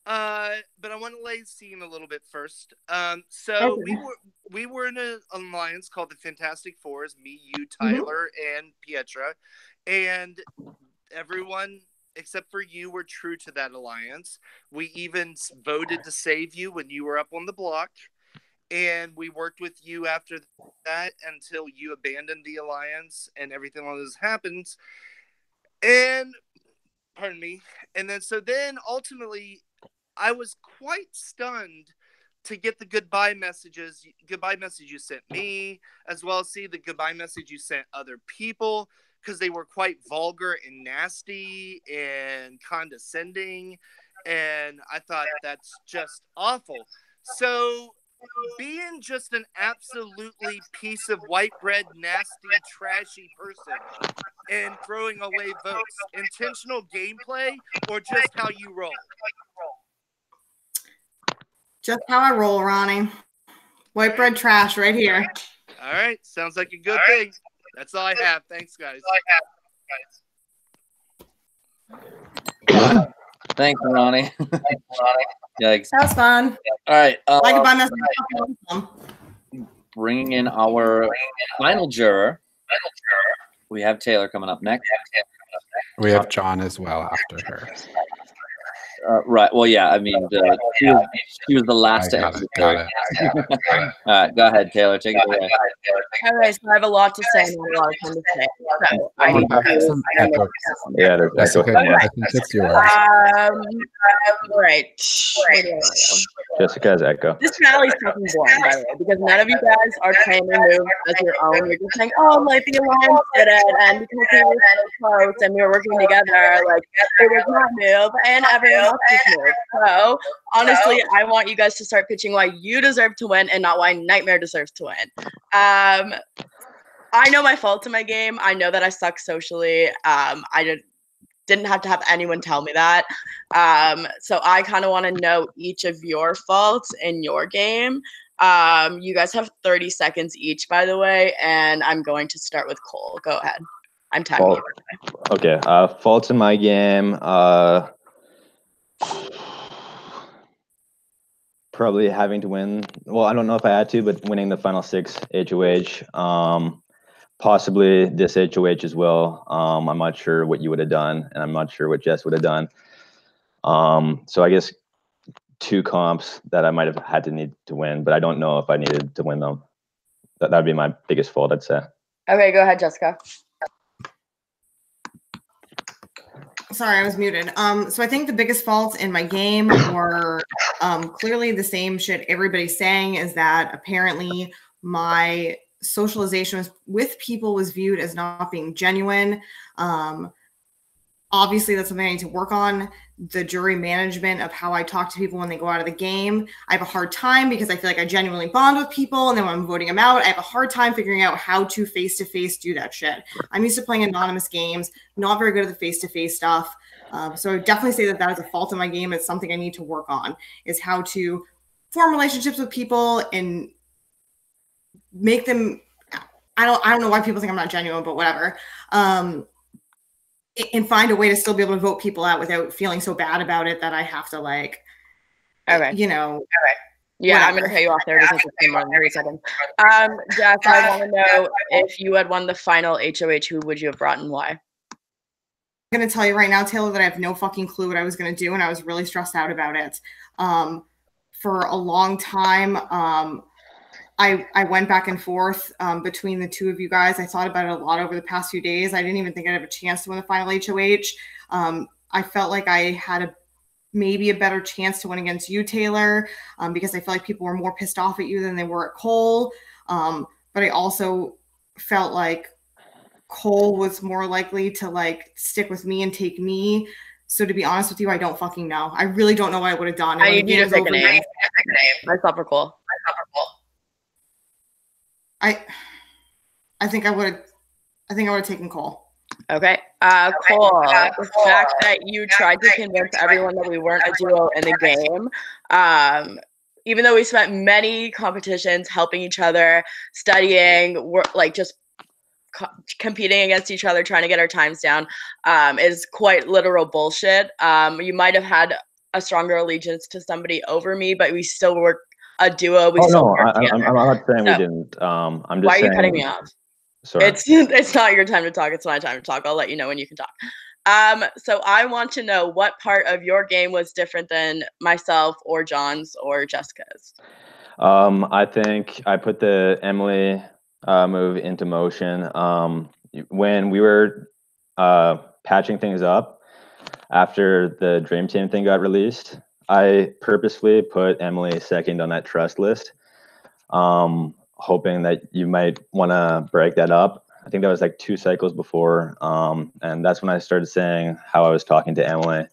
But I want to lay the scene a little bit first. So Okay. we were in an alliance called the Fantastic Fours, me, you, Tyler, and Pietra, and everyone except for you were true to that alliance. We even voted to save you when you were up on the block, and we worked with you after that until you abandoned the alliance and everything like this happens. And pardon me. And then ultimately I was quite stunned to get the goodbye message you sent me, as well as see the goodbye message you sent other people, because they were quite vulgar and nasty and condescending. And I thought that's just awful. So being just an absolutely piece of white bread, nasty, trashy person and throwing away votes, intentional gameplay or just how you roll? Just how I roll, Ronnie. White bread trash right here. All right. Sounds like a good thing. That's all I have. Thanks, guys. Thanks, Ronnie. Yikes. That was fun. All right. Like a bun message. Bringing in our final juror. We have Taylor coming up next. We have John as well after her. Right. Well, yeah. I mean, she was the last to enter. Got it. All right. Go ahead, Taylor. Take it away. All right, so I have a lot to say and a lot of time to say. So I need to Some echo. Yeah, there's Jessica, echo. I think it's yours. all right. Where do I go? Jessica has echo. This finale is fucking boring, by the way, because none of you guys are claiming moves as your own. You're just saying, oh, like the alliance did it, and because we were so close and we were working together, like it was my move and everyone else's move. So honestly, I want you guys to start pitching why you deserve to win and not why Nightmare deserves to win. I know my faults in my game. I know that I suck socially. I didn't have to have anyone tell me that. So I kind of want to know each of your faults in your game. You guys have 30 seconds each, by the way, and I'm going to start with Cole. Go ahead. I'm tagging you. Okay. Faults in my game. Probably having to win. Well, I don't know if I had to, but winning the final 6 HOH. Possibly this HOH as well. I'm not sure what you would have done, and I'm not sure what Jess would have done. So I guess 2 comps that I might have need to win, but I don't know if I needed to win them. That'd be my biggest fault, I'd say. Okay, go ahead, Jessica. Sorry, I was muted. So I think the biggest faults in my game were clearly the same shit everybody's saying, is that apparently my socialization with people was viewed as not being genuine. Obviously, that's something I need to work on. The jury management of how I talk to people when they go out of the game. I have a hard time because I feel like I genuinely bond with people. And then when I'm voting them out, I have a hard time figuring out how to face-to-face do that shit. I'm used to playing anonymous games, not very good at the face-to-face stuff. So I would definitely say that is a fault in my game. It's something I need to work on, is how to form relationships with people and make them, I don't know why people think I'm not genuine, but whatever. And find a way to still be able to vote people out without feeling so bad about it that I have to, like, Okay. you know. Yeah, whatever. I'm going to cut you off there because it's been more than 30 seconds. Jess, I want to know, if you had won the final HOH, who would you have brought and why? I'm going to tell you right now, Taylor, that I have no fucking clue what I was going to do, and I was really stressed out about it. For a long time, I went back and forth between the two of you guys. I thought about it a lot over the past few days. I didn't even think I'd have a chance to win the final HOH. I felt like I had maybe a better chance to win against you, Taylor, because I felt like people were more pissed off at you than they were at Cole. But I also felt like Cole was more likely to, like, stick with me and take me. So to be honest with you, I don't fucking know. I really don't know what I would have done. I need you to pick a name. Myself or Cole? I think I would have taken Cole. Okay. Cole, the fact that you tried to convince everyone that we weren't a duo in the game, even though we spent many competitions helping each other, studying, like just competing against each other, trying to get our times down, is quite literal bullshit. You might have had a stronger allegiance to somebody over me, but we still were a duo. We still worked together. I'm not saying we didn't. I'm just why are saying. you cutting me off? Sorry. It's not your time to talk. It's my time to talk. I'll let you know when you can talk. So I want to know what part of your game was different than myself or John's or Jessica's. I think I put the Emily move into motion when we were patching things up after the Dream Team thing got released. I purposefully put Emily second on that trust list, hoping that you might want to break that up. I think that was like 2 cycles before, and that's when I started saying how I was talking to Emily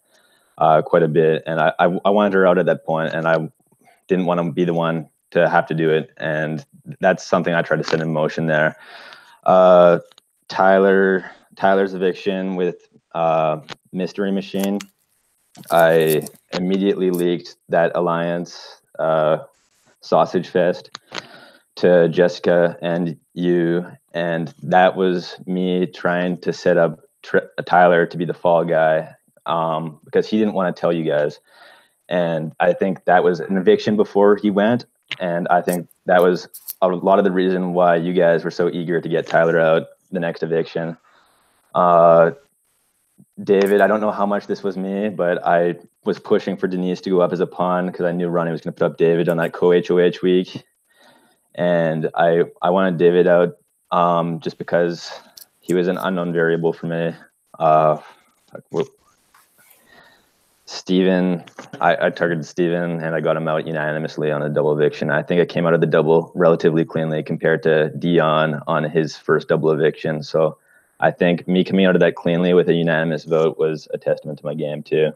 quite a bit, and I wanted her out at that point, and I didn't want to be the one to have to do it, and that's something I tried to set in motion there. Tyler's eviction with Mystery Machine, I immediately leaked that alliance sausage fest to Jessica and you, and that was me trying to set up Tyler to be the fall guy, because he didn't want to tell you guys, and I think that was an eviction before he went, and I think that was a lot of the reason why you guys were so eager to get Tyler out the next eviction. David, I don't know how much this was me, but I was pushing for Denise to go up as a pawn because I knew Ronny was going to put up David on that co-HOH week. And I wanted David out just because he was an unknown variable for me. Steven, I targeted Steven and I got him out unanimously on a double eviction. I think I came out of the double relatively cleanly compared to Dion on his first double eviction. So I think me coming out of that cleanly with a unanimous vote was a testament to my game too.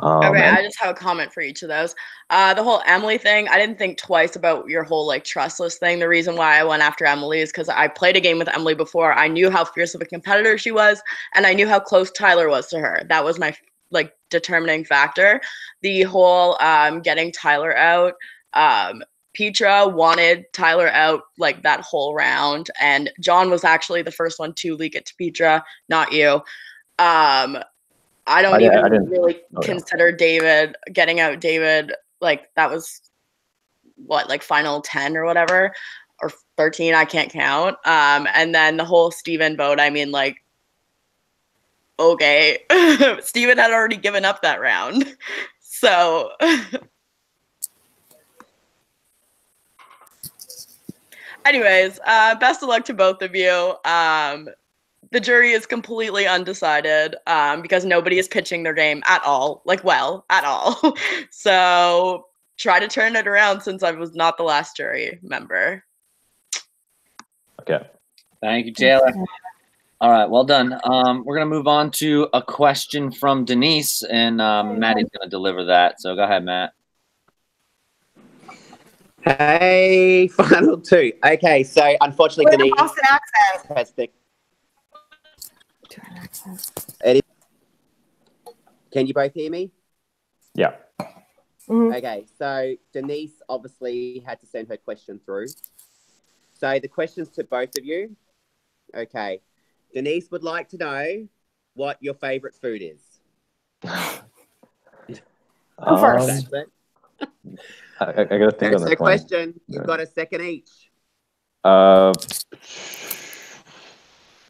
Okay, I just have a comment for each of those. The whole Emily thing, I didn't think twice about your whole like trustless thing. The reason why I went after Emily is because I played a game with Emily before. I knew how fierce of a competitor she was, and I knew how close Tyler was to her. That was my like determining factor. The whole getting Tyler out, Petra wanted Tyler out like that whole round, and John was actually the first one to leak it to Petra, not you. I didn't really consider David getting out David, like that was what, like final 10 or whatever, or 13, I can't count. And then the whole Steven vote, I mean, like, okay, Steven had already given up that round. So Anyways, best of luck to both of you. The jury is completely undecided because nobody is pitching their game at all. At all. So try to turn it around since I was not the last jury member. Okay. Thank you, Taylor. All right, well done. We're going to move on to a question from Denise, and Maddie's going to deliver that. So go ahead, Matt. Hey, final two. Okay, so unfortunately, With a Denise Boston accent. has the. Eddie, can you both hear me? Yeah. Okay, so Denise obviously had to send her question through. So the question's to both of you. Okay. Denise would like to know what your favorite food is. Go first. I gotta think That's on the this one. question. You've got a second each.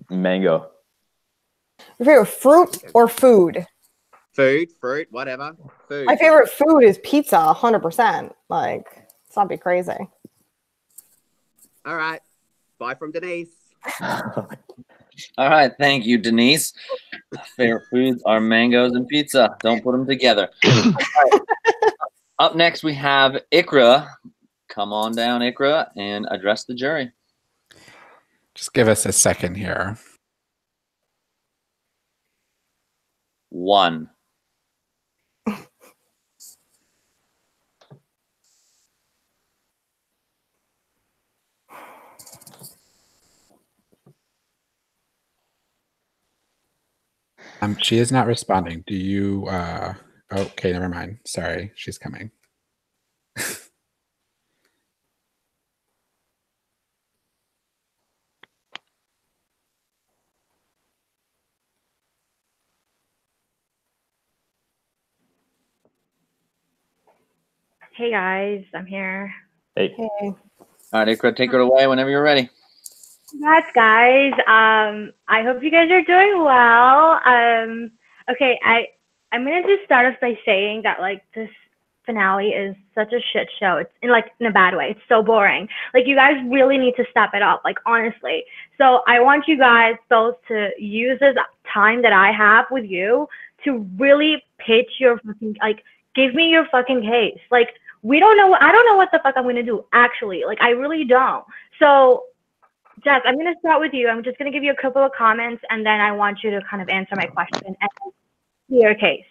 Mango. Your favorite fruit or food? Food, fruit, whatever. Food. My favorite food is pizza, 100%. Like, let's not be crazy. All right. Bye from Denise. All right, thank you, Denise. Favorite foods are mangoes and pizza. Don't put them together. All right. Up next, we have Ikra. Come on down, Ikra, and address the jury. Just give us a second here. 1. She is not responding. Do you okay, never mind. Sorry, she's coming. Hey guys, I'm here. Hey. All right, Ikra, take it away whenever you're ready. Congrats, guys. I hope you guys are doing well. Okay, I'm gonna just start off by saying that like this finale is such a shit show. It's in a bad way. It's so boring. Like you guys really need to step it up. Like honestly. So I want you guys both to use this time that I have with you to really pitch your fucking give me your fucking case. Like I don't know what the fuck I'm gonna do actually. Like I really don't. So Jess, I'm going to start with you. I'm just going to give you a couple of comments, and then I want you to kind of answer my question and your case.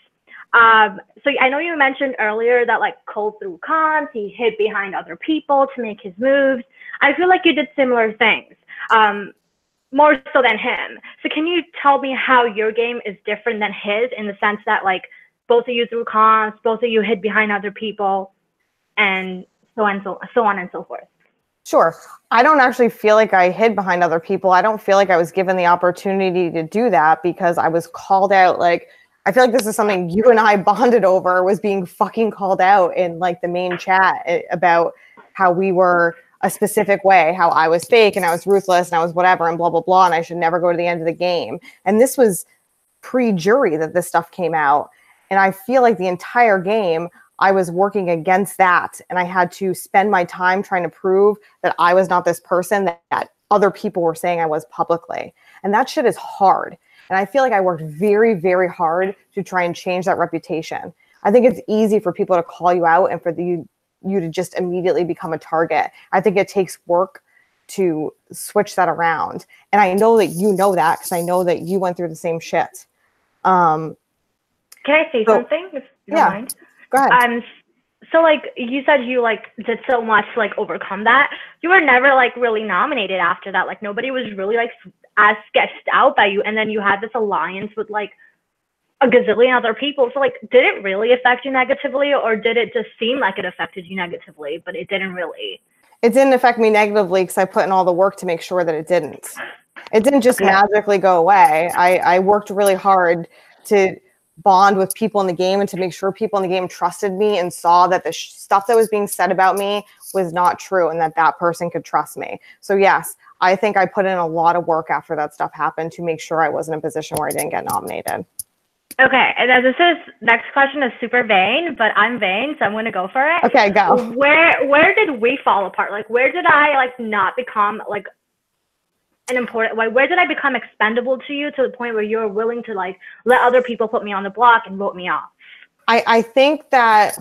So I know you mentioned earlier that Cole threw cons, he hid behind other people to make his moves. I feel like you did similar things, more so than him. So can you tell me how your game is different than his in the sense that both of you threw cons, both of you hid behind other people, and so on and so forth? Sure. I don't actually feel like I hid behind other people. I don't feel like I was given the opportunity to do that because I was called out. I feel like this is something you and I bonded over, was being fucking called out in the main chat about how we were a specific way, how I was fake and I was ruthless and I was whatever and blah, blah, blah. And I should never go to the end of the game. And this was pre-jury that this stuff came out. And I feel like the entire game, I was working against that, and I had to spend my time trying to prove that I was not this person that other people were saying I was publicly. And that shit is hard. And I feel like I worked very, very hard to try and change that reputation. I think it's easy for people to call you out and for you to just immediately become a target. I think it takes work to switch that around. And I know that you know that because I know that you went through the same shit. Can I say something? If you don't mind? Go ahead. So you said you did so much to overcome that. You were never really nominated after that. Nobody was really as sketched out by you, and then you had this alliance with a gazillion other people. So did it really affect you negatively, or did it just seem like it affected you negatively, but it didn't really? It didn't affect me negatively because I put in all the work to make sure that it didn't. It didn't just magically go away. I worked really hard to bond with people in the game and to make sure people in the game trusted me and saw that the stuff that was being said about me was not true and that person could trust me. So yes, I think I put in a lot of work after that stuff happened to make sure I wasn't in a position where I didn't get nominated. Okay, and then next question is super vain, but I'm vain, so I'm gonna go for it. Okay, go. Where did we fall apart? Like, where did I like not become like an important? Like, where did I become expendable to you to the point where you're willing to like let other people put me on the block and vote me off? I think there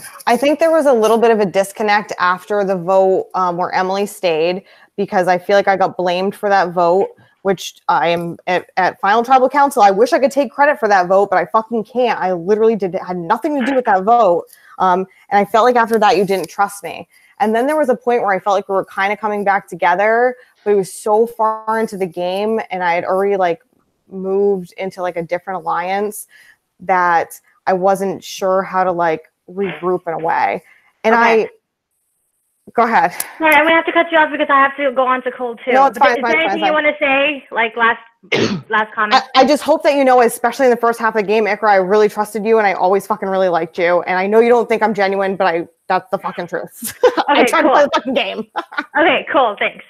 was a little bit of a disconnect after the vote where Emily stayed, because I feel like I got blamed for that vote, which I am at Final Tribal Council. I wish I could take credit for that vote, but I fucking can't. I literally had nothing to do with that vote. And I felt like after that, you didn't trust me. And then there was a point where I felt like we were kind of coming back together, but it was so far into the game and I had already like moved into like a different alliance that I wasn't sure how to like regroup in a way. And Okay. Go ahead. Sorry, I'm gonna have to cut you off because I have to go on to Cole too. No, it's fine. Is there anything you want to say, like last comment? I just hope that you know, especially in the first half of the game, Ikra, I really trusted you and I always fucking really liked you. And I know you don't think I'm genuine, but that's the fucking truth. I tried to play the fucking game. Okay, cool. Thanks.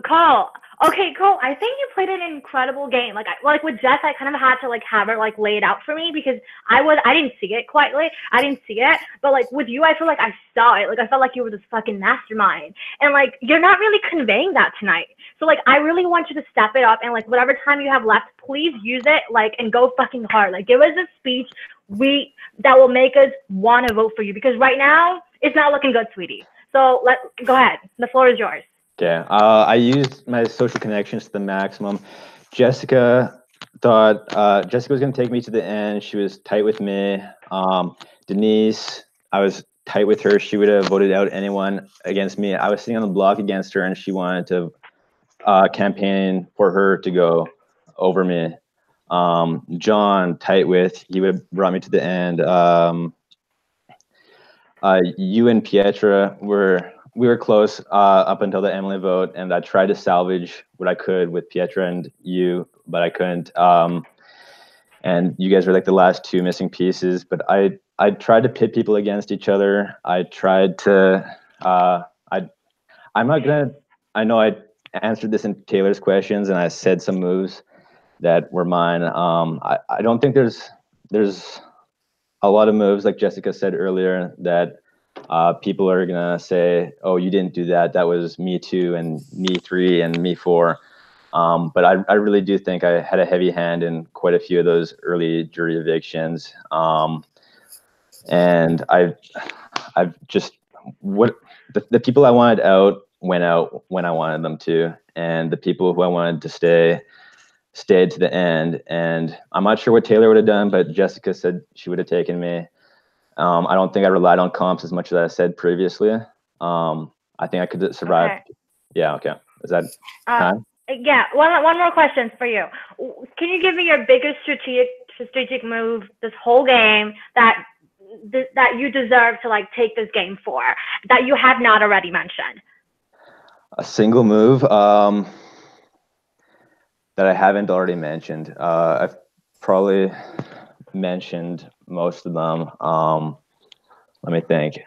Cole. Okay, cool. I think you played an incredible game. Like with Jess, I kind of had to like have her like lay it out for me because I didn't see it quite. I didn't see it, but like with you, I feel like I saw it. Like I felt like you were this fucking mastermind, and like you're not really conveying that tonight. So like I really want you to step it up and like whatever time you have left, please use it like and go fucking hard. Like give us a speech that will make us want to vote for you because right now it's not looking good, sweetie. So go ahead. The floor is yours. Okay. I used my social connections to the maximum. Jessica was going to take me to the end. She was tight with me. Denise, I was tight with her. She would have voted out anyone against me. I was sitting on the block against her, and she wanted to campaign for her to go over me. John, tight with. He would have brought me to the end. You and Pietra we were close up until the Emily vote, and I tried to salvage what I could with Pietra and you, but I couldn't. And you guys were like the last two missing pieces. But I tried to pit people against each other. I tried to. I'm not gonna. I know I answered this in Taylor's questions, and I said some moves that were mine. I don't think there's a lot of moves, like Jessica said earlier, that people are gonna say, "Oh, you didn't do that. That was me 2 and me 3 and me 4." But I really do think I had a heavy hand in quite a few of those early jury evictions. And I've just the people I wanted out went out when I wanted them to, and the people who I wanted to stayed to the end. And I'm not sure what Taylor would have done, but Jessica said she would have taken me. I don't think I relied on comps as much as I said previously. I think I could survive. Okay. Yeah. Okay. Is that time? Yeah. One more question for you. Can you give me your biggest strategic move this whole game that you deserve to like take this game for that you have not already mentioned? A single move that I haven't already mentioned. I've probably mentioned most of them. Let me think.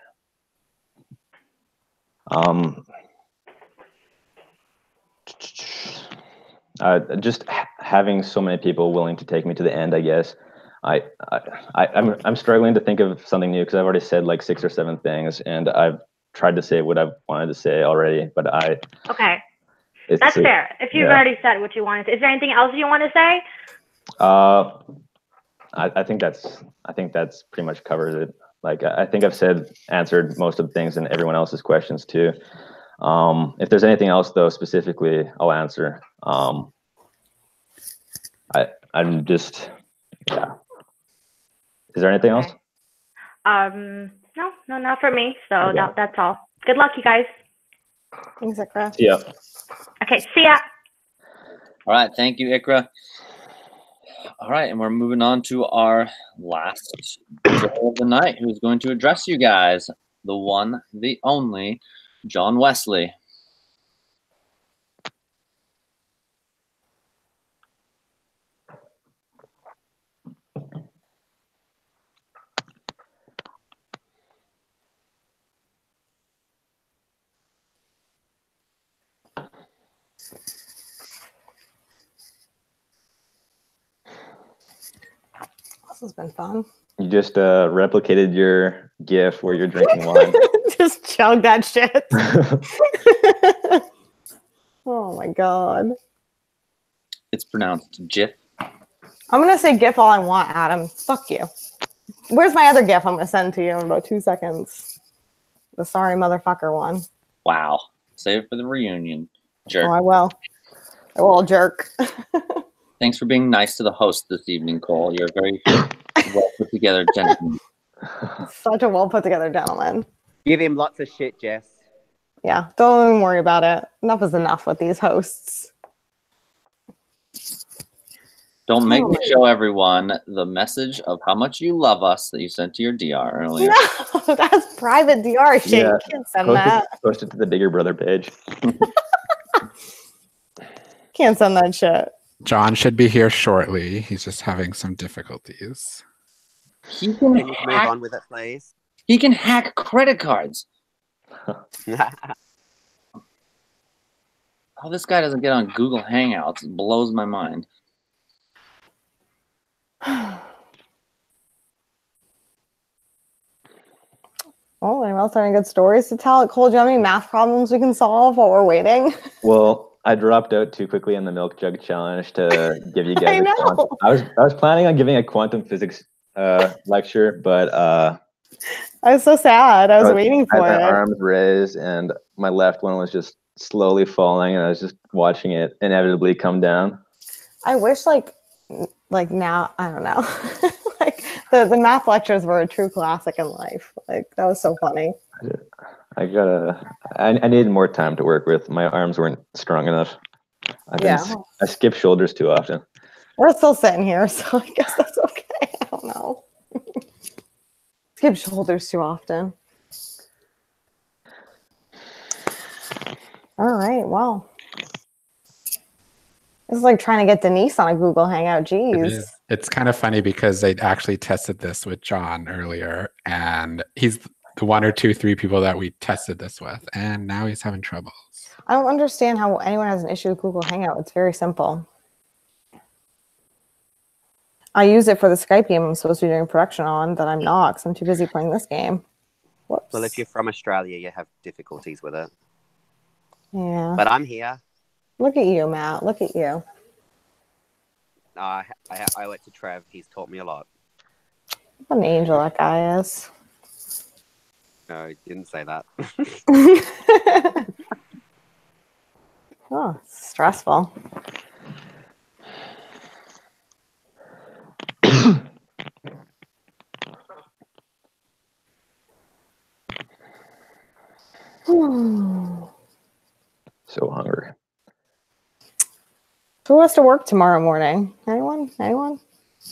Just having so many people willing to take me to the end, I guess. I'm struggling to think of something new because I've already said like 6 or 7 things, and I've tried to say what I've wanted to say already. But okay, that's fair. If you've already said what you wanted to, is there anything else you want to say? I think that's pretty much covers it. Like I think I've answered most of the things and everyone else's questions too. If there's anything else though, specifically, I'll answer. I'm just, yeah. Is there anything else? No, not for me. So Okay. that's all. Good luck, you guys. Thanks, Ikra. See ya. Okay, see ya. All right, thank you, Ikra. All right, and we're moving on to our last juror of the night, who's going to address you guys, the one, the only, John Wesley. This has been fun. You just replicated your GIF where you're drinking wine. Just chug that shit. Oh my god. It's pronounced GIF. I'm gonna say GIF all I want, Adam. Fuck you. Where's my other GIF I'm gonna send to you in about 2 seconds? The sorry motherfucker one. Wow. Save it for the reunion. Jerk. Oh, I will. I will, jerk. Thanks for being nice to the host this evening, Cole. You're a very well put together gentleman. Such a well put together gentleman. Give him lots of shit, Jess. Yeah, don't even worry about it. Enough is enough with these hosts. Don't make me show everyone the message of how much you love us that you sent to your DR earlier. No, that's private DR shit. Yeah, You can't send that. Post it to the Bigger Brother page. Can't send that shit. John should be here shortly. He's just having some difficulties. He can Can you move hack, on with it, please? he can hack credit cards. Oh, this guy doesn't get on Google Hangouts. It blows my mind. Oh, anyone else have any good stories to tell? Cole, do you have any math problems we can solve while we're waiting? Well, I dropped out too quickly in the milk jug challenge to give you guys. I know. I was planning on giving a quantum physics lecture, but I was so sad. I was waiting I for had my it. arms raised, and my left one was just slowly falling, and I was just watching it inevitably come down. I wish like now, I don't know. Like the math lectures were a true classic in life. Like that was so funny. I needed more time to work with. My arms weren't strong enough. I skip shoulders too often. We're still sitting here, so I guess that's okay. I don't know. Skip shoulders too often. All right, well. This is like trying to get Denise on a Google Hangout. Jeez. It's kind of funny because they actually tested this with John earlier, and he's the 1 or 2, 3 people that we tested this with, and now he's having troubles. I don't understand how anyone has an issue with Google Hangout. It's very simple. I use it for the Skype game I'm supposed to be doing production on that I'm not because I'm too busy playing this game. Whoops. Well, if you're from Australia, you have difficulties with it. Yeah. But I'm here. Look at you, Matt. Look at you. I owe it to Trev. He's taught me a lot. What an angel that guy is. No, he didn't say that. Oh, it's stressful. So hungry. Who has to work tomorrow morning? Anyone?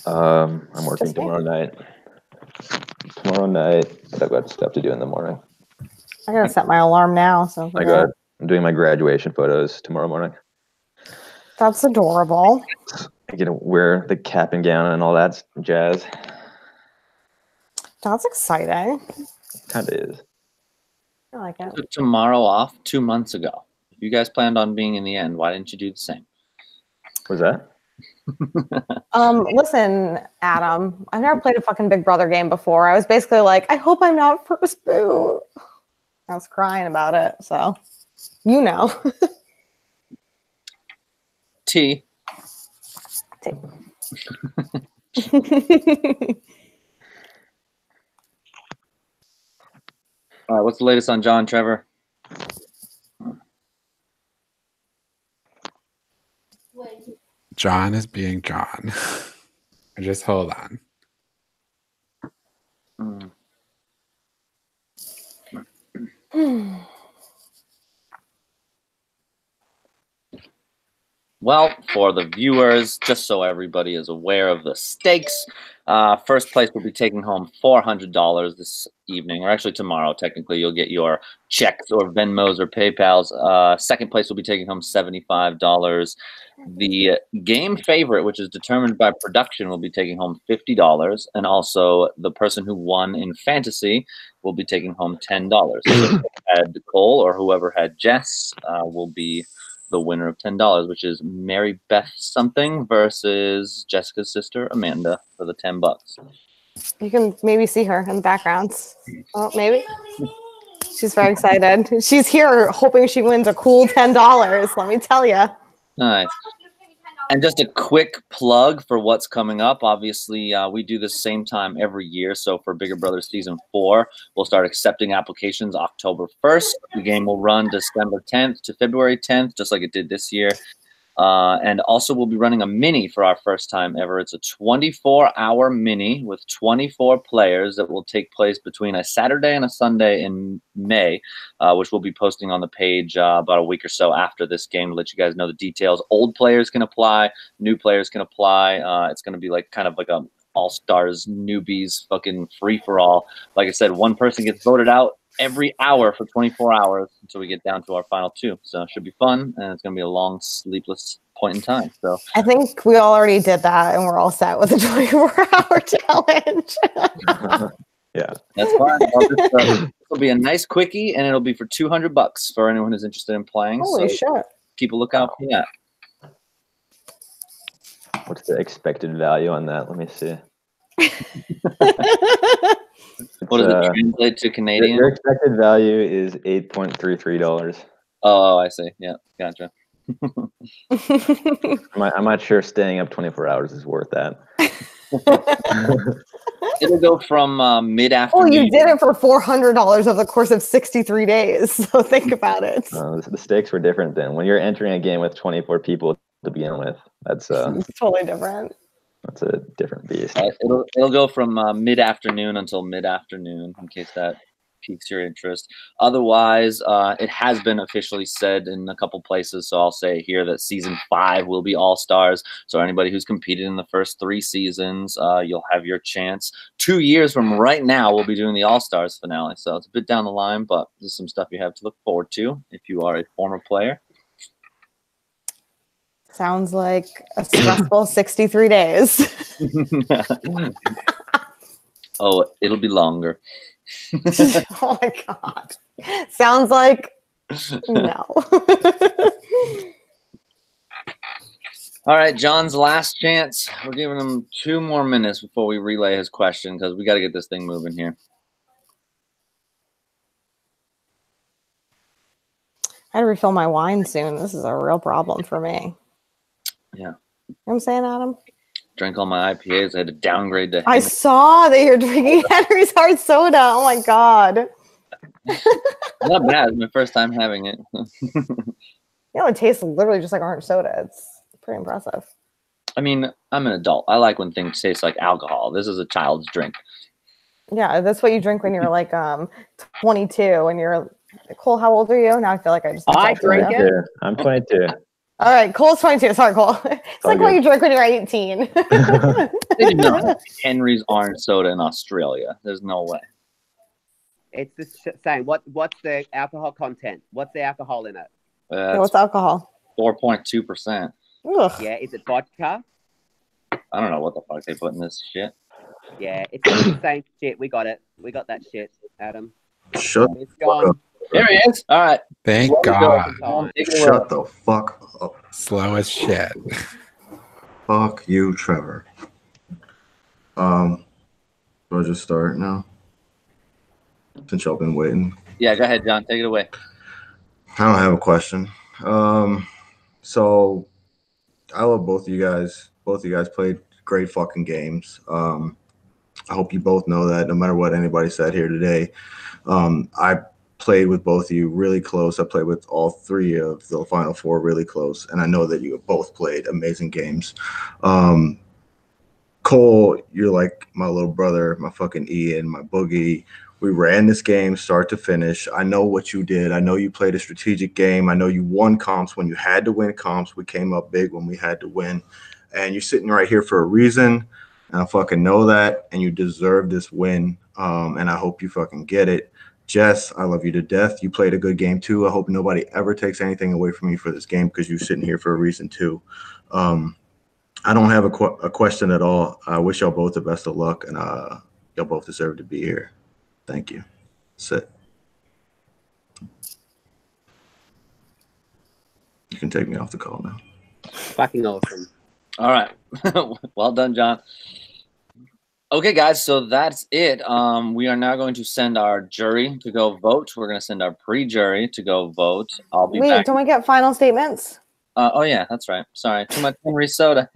I'm working tomorrow night. But I've got stuff to do in the morning. I gotta set my alarm now. So I'm doing my graduation photos tomorrow morning. That's adorable. I get to wear the cap and gown and all that jazz. That's exciting. Kind of is. I like it. Took tomorrow off 2 months ago. If you guys planned on being in the end, why didn't you do the same? Was that? Listen, Adam, I've never played a fucking Big Brother game before. I was basically like, I hope I'm not first boot. I was crying about it, so you know. T. All right, what's the latest on John, Trevor? John is being John. Just hold on. Well, for the viewers, just so everybody is aware of the stakes, first place will be taking home $400 this evening, or actually tomorrow. Technically, you'll get your checks or Venmos or PayPals. Second place will be taking home $75. The game favorite, which is determined by production, will be taking home $50, and also the person who won in fantasy will be taking home $10. So whoever had Cole or whoever had Jess will be the winner of $10, which is Mary Beth something versus Jessica's sister Amanda for the $10. You can maybe see her in the background. Oh, maybe. She's very excited. She's here hoping she wins a cool $10. Let me tell you. Nice. And just a quick plug for what's coming up. Obviously, we do the same time every year. So for Bigger Brother Season 4, we'll start accepting applications October 1st. The game will run December 10th to February 10th, just like it did this year. And also we'll be running a mini for our first time ever. It's a 24-hour mini with 24 players that will take place between a Saturday and a Sunday in May, which we'll be posting on the page about a week or so after this game to let you guys know the details. Old players can apply, new players can apply. It's going to be like kind of like a all-stars, newbies, fucking free-for-all. Like I said, one person gets voted out every hour for 24 hours until we get down to our final 2. So it should be fun, and it's going to be a long, sleepless point in time. So I think we already did that, and we're all set with the 24-hour challenge. Yeah, that's fine. It'll be a nice quickie, and it'll be for $200 for anyone who's interested in playing. Holy so shit. Keep a lookout for that. What's the expected value on that? Let me see. What does it translate to Canadian? Your expected value is $8.33. Oh, I see. Yeah, gotcha. I'm not sure staying up 24 hours is worth that. It'll go from mid-afternoon. Oh, you did it for $400 over the course of 63 days. So think about it. The stakes were different then. When you're entering a game with 24 people to begin with, that's It's totally different. That's a different beast. It'll go from mid-afternoon until mid-afternoon, in case that piques your interest. Otherwise, it has been officially said in a couple places, so I'll say here that Season 5 will be All-Stars. So anybody who's competed in the first 3 seasons, you'll have your chance. 2 years from right now, we'll be doing the All-Stars finale. So it's a bit down the line, but there's some stuff you have to look forward to if you are a former player. Sounds like a stressful 63 days. Oh, it'll be longer. Oh my God. Sounds like no. All right, John's last chance. We're giving him 2 more minutes before we relay his question because we got to get this thing moving here. I had to refill my wine soon. This is a real problem for me. Yeah. You know what I'm saying, Adam? Drank all my IPAs. I had to downgrade to I saw that you're drinking Henry's Hard Soda. Oh my God. Not bad. It's my first time having it. You know, it tastes literally just like orange soda. It's pretty impressive. I mean, I'm an adult. I like when things taste like alcohol. This is a child's drink. Yeah, that's what you drink when you're like 22 and you're Cole, how old are you? Now I feel like I just drink it. I'm 22. All right, Cole's 22. Sorry, Cole. It's like what you drink when you're 18. They do not have Henry's orange soda in Australia. There's no way. It's the same. What's the alcohol content? What's the alcohol in it? What's alcohol? 4.2%. Yeah, is it vodka? I don't know what the fuck they put in this shit. Yeah, it's the same shit. We got it. We got that shit, Adam. Shut It's gone. There he is. All right. Thank Well, God. Shut the fuck up. Slow as shit. Fuck you, Trevor. Do I just start now? Since y'all been waiting. Yeah, go ahead, John. Take it away. I don't have a question. So I love both of you guys. Both of you guys played great fucking games. I hope you both know that no matter what anybody said here today. I played with both of you really close. I played with all 3 of the Final 4 really close. And I know that you have both played amazing games. Cole, you're like my little brother, my fucking Ian, my boogie. We ran this game start to finish. I know what you did. I know you played a strategic game. I know you won comps when you had to win comps. We came up big when we had to win. And you're sitting right here for a reason. And I fucking know that. And you deserve this win. And I hope you fucking get it. Jess, I love you to death. You played a good game too. I hope nobody ever takes anything away from you for this game because you're sitting here for a reason too. I don't have a question at all. I wish y'all both the best of luck, and y'all both deserve to be here. Thank you. Sit. you can take me off the call now. Fucking awesome. All right. Well done, John. Okay, guys, so that's it. We are now going to send our jury to go vote. We're going to send our pre-jury to go vote. I'll be Wait, back. don't we get final statements? Oh, yeah, that's right. Sorry. Too much Henry soda.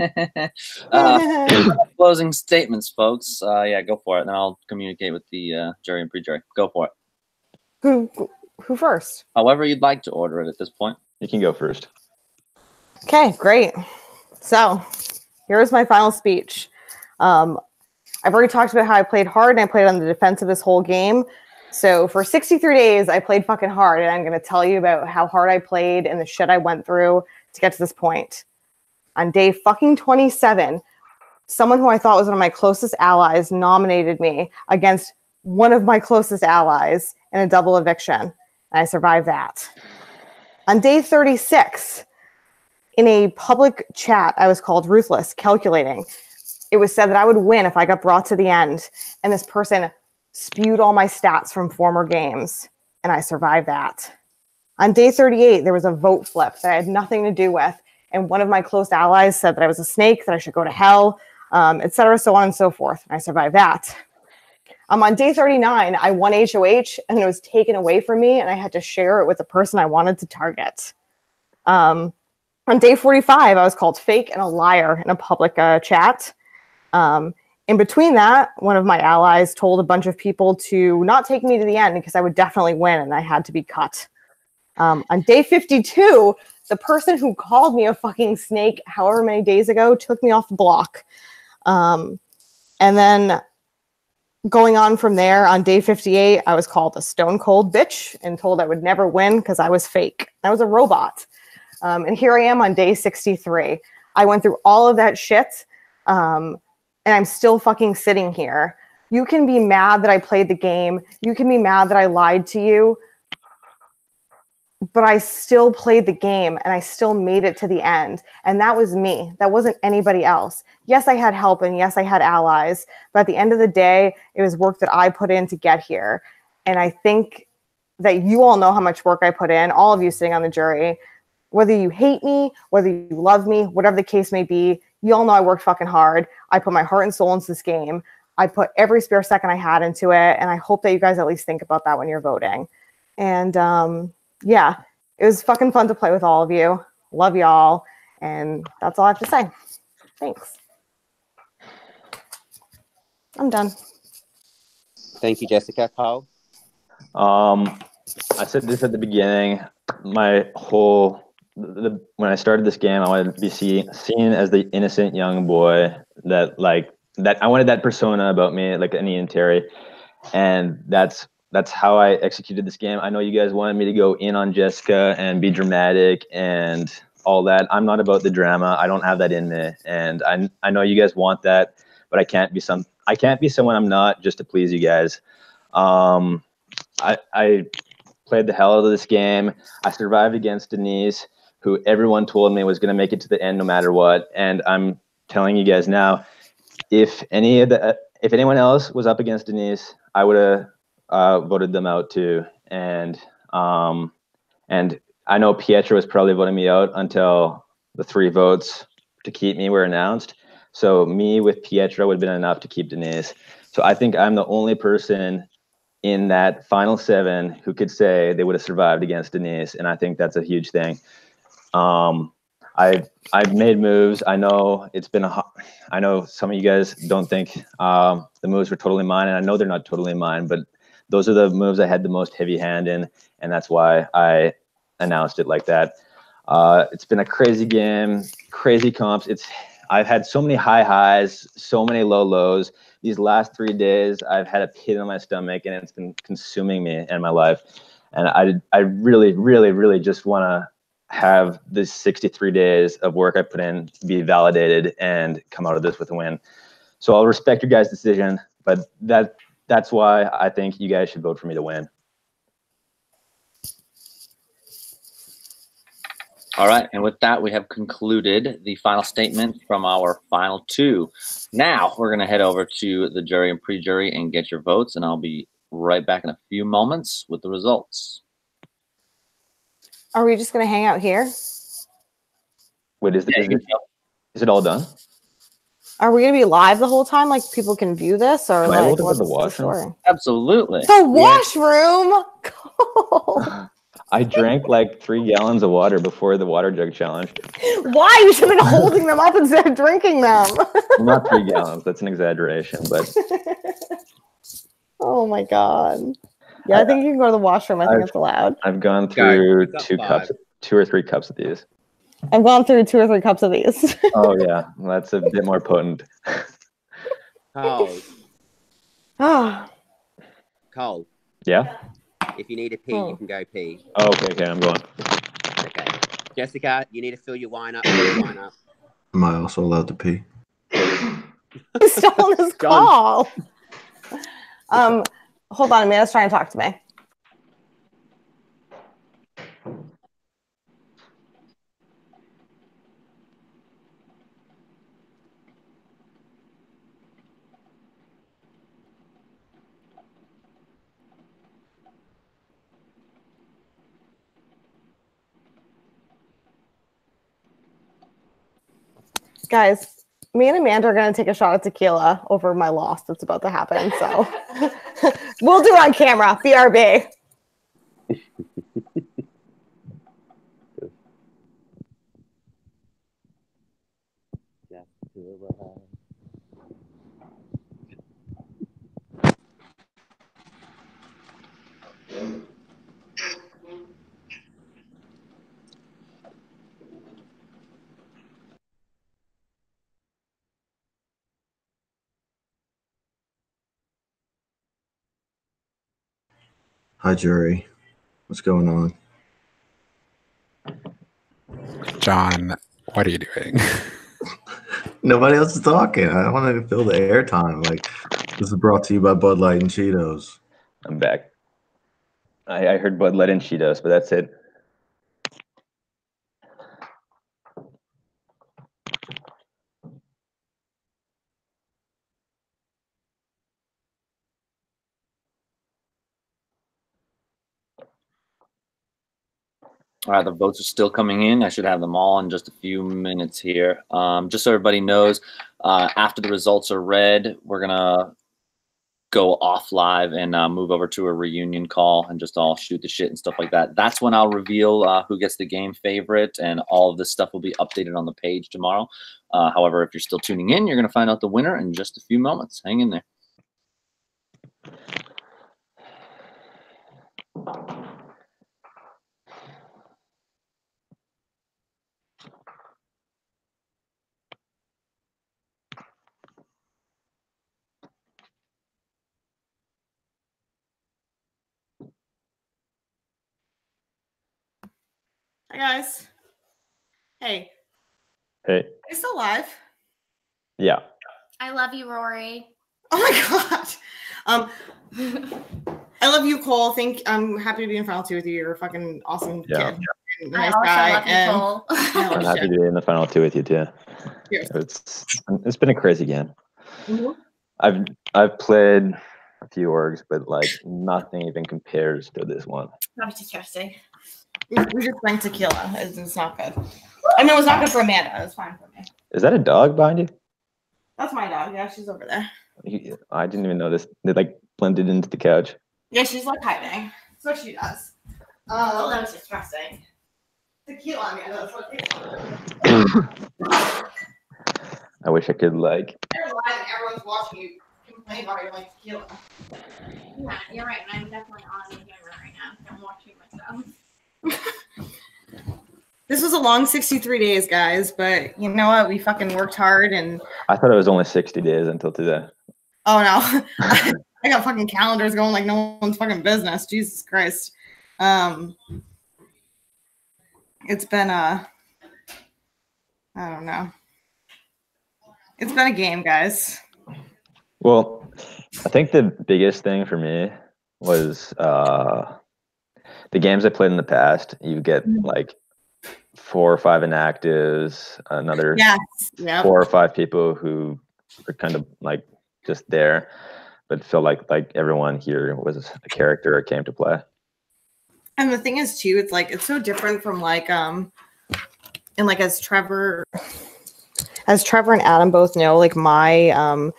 Closing statements, folks. Yeah, go for it. And then I'll communicate with the jury and pre-jury. Go for it. Who first? However you'd like to order it at this point. You can go first. Okay, great. So here's my final speech. I've already talked about how I played hard and I played on the defensive this whole game. So for 63 days, I played fucking hard, and I'm going to tell you about how hard I played and the shit I went through to get to this point. On day fucking 27, someone who I thought was one of my closest allies nominated me against one of my closest allies in a double eviction, and I survived that. On day 36, in a public chat, I was called ruthless, calculating. It was said that I would win if I got brought to the end, and this person spewed all my stats from former games, and I survived that. On day 38, there was a vote flip that I had nothing to do with, and one of my close allies said that I was a snake, that I should go to hell, etc., so on and so forth, and I survived that. On day 39, I won HOH, and it was taken away from me, and I had to share it with the person I wanted to target. On day 45, I was called fake and a liar in a public chat. In between that, one of my allies told a bunch of people to not take me to the end because I would definitely win and I had to be cut. On day 52, the person who called me a fucking snake however many days ago took me off the block. And then going on from there, on day 58, I was called a stone cold bitch and told I would never win because I was fake. I was a robot. And here I am on day 63. I went through all of that shit. And I'm still fucking sitting here. You can be mad that I played the game. You can be mad that I lied to you. But I still played the game and I still made it to the end. And that was me. That wasn't anybody else. Yes, I had help and yes, I had allies. But at the end of the day, it was work that I put in to get here. And I think that you all know how much work I put in, all of you sitting on the jury. Whether you hate me, whether you love me, whatever the case may be, you all know I worked fucking hard. I put my heart and soul into this game. I put every spare second I had into it, and I hope that you guys at least think about that when you're voting. And yeah, it was fucking fun to play with all of you. Love y'all, and that's all I have to say. Thanks. I'm done. Thank you, Jessica. Cole? I said this at the beginning. My whole when I started this game, I wanted to be seen as the innocent young boy that I wanted that persona about me, like an Ian Terry, and that's how I executed this game. I know you guys wanted me to go in on Jessica and be dramatic and all that. I'm not about the drama. I don't have that in me, and I know you guys want that, but I can't be someone I'm not just to please you guys. I played the hell out of this game. I survived against Denise, who everyone told me was going to make it to the end no matter what. And I'm telling you guys now, if anyone else was up against Denise, I would have voted them out too. And I know Pietro was probably voting me out until the 3 votes to keep me were announced. So me with Pietro would have been enough to keep Denise. So I think I'm the only person in that final 7 who could say they would have survived against Denise. And I think that's a huge thing. I've made moves. I know I know some of you guys don't think the moves were totally mine, and I know they're not totally mine, but those are the moves I had the most heavy hand in, and that's why I announced it like that. It's been a crazy game, crazy comps. I've had so many high highs, so many low lows. These last 3 days, I've had a pit in my stomach, and it's been consuming me and my life. And I really, really, really just want to have this 63 days of work I put in be validated and come out of this with a win. So I'll respect your guys' decision, but that's why I think you guys should vote for me to win. All right, and with that, we have concluded the final statement from our final 2. Now we're going to head over to the jury and pre-jury and get your votes, and I'll be right back in a few moments with the results. Are we just going to hang out here? Wait, is it all done? Are we gonna be live the whole time? Like people can view this, or Am I able like to go to what's the the washroom? story? Absolutely. The washroom. Cool. I drank like 3 gallons of water before the water jug challenge. Why? You should have been holding them up instead of drinking them. Well, not 3 gallons. That's an exaggeration, but Oh my god. Yeah, I think you can go to the washroom. I think it's allowed. I've gone Go. through It's up 2 5. 2 or 3 cups of these. I've gone through 2 or 3 cups of these. Oh yeah, that's a bit more potent. Cole. Ah. Cole. Yeah. If you need to pee, you can go pee. Oh, okay, I'm going. Okay. Jessica, you need to fill your wine up. Fill your wine up. Am I also allowed to pee? Who's still on this call? Hold on a minute. Let's try and talk to me. Guys, me and Amanda are going to take a shot of tequila over my loss that's about to happen. So we'll do it on camera. BRB. Hi, Jury. What's going on? John, what are you doing? Nobody else is talking. I want to fill the airtime. Like, this is brought to you by Bud Light and Cheetos. I'm back. I heard Bud Light and Cheetos, but that's it. All right, the votes are still coming in. I should have them all in just a few minutes here. Just so everybody knows, after the results are read, we're going to go off live and move over to a reunion call and just all shoot the shit and stuff like that. That's when I'll reveal who gets the game favorite, and all of this stuff will be updated on the page tomorrow. However, if you're still tuning in, you're going to find out the winner in just a few moments. Hang in there. Hi guys. Hey. Hey. Are you still live? Yeah. I love you, Rory. Oh my god. I love you, Cole. I'm happy to be in final 2 with you. You're a fucking awesome kid. And I nice also guy. love you, And Cole. I'm happy to be in the final 2 with you too. Cheers. It's been a crazy game. Mhm. I've played a few orgs, but like nothing even compares to this one. That was disgusting. We just drank tequila. It's not good. I mean, it was not good for Amanda. It was fine for me. Is that a dog behind you? That's my dog. Yeah, she's over there. I didn't even notice. They like blended into the couch. Yeah, she's like hiding. That's what she does. Oh, that was disgusting. Tequila, Amanda. That's what I wish I could like. You're live and everyone's watching you complain about your like tequila. Yeah, you're right. I'm definitely on the camera right now. I'm watching myself. This was a long 63 days, guys, but you know what? We fucking worked hard and I thought it was only 60 days until today. oh no. I got fucking calendars going like no one's fucking business. Jesus Christ. It's been I don't know. It's been a game, guys. Well, I think the biggest thing for me was the games I played in the past. You get like 4 or 5 inactives, another Yes. Yep. 4 or 5 people who are kind of like just there, but feel like everyone here was a character or came to play. And the thing is too, it's like it's so different from like And like as Trevor and Adam both know, like my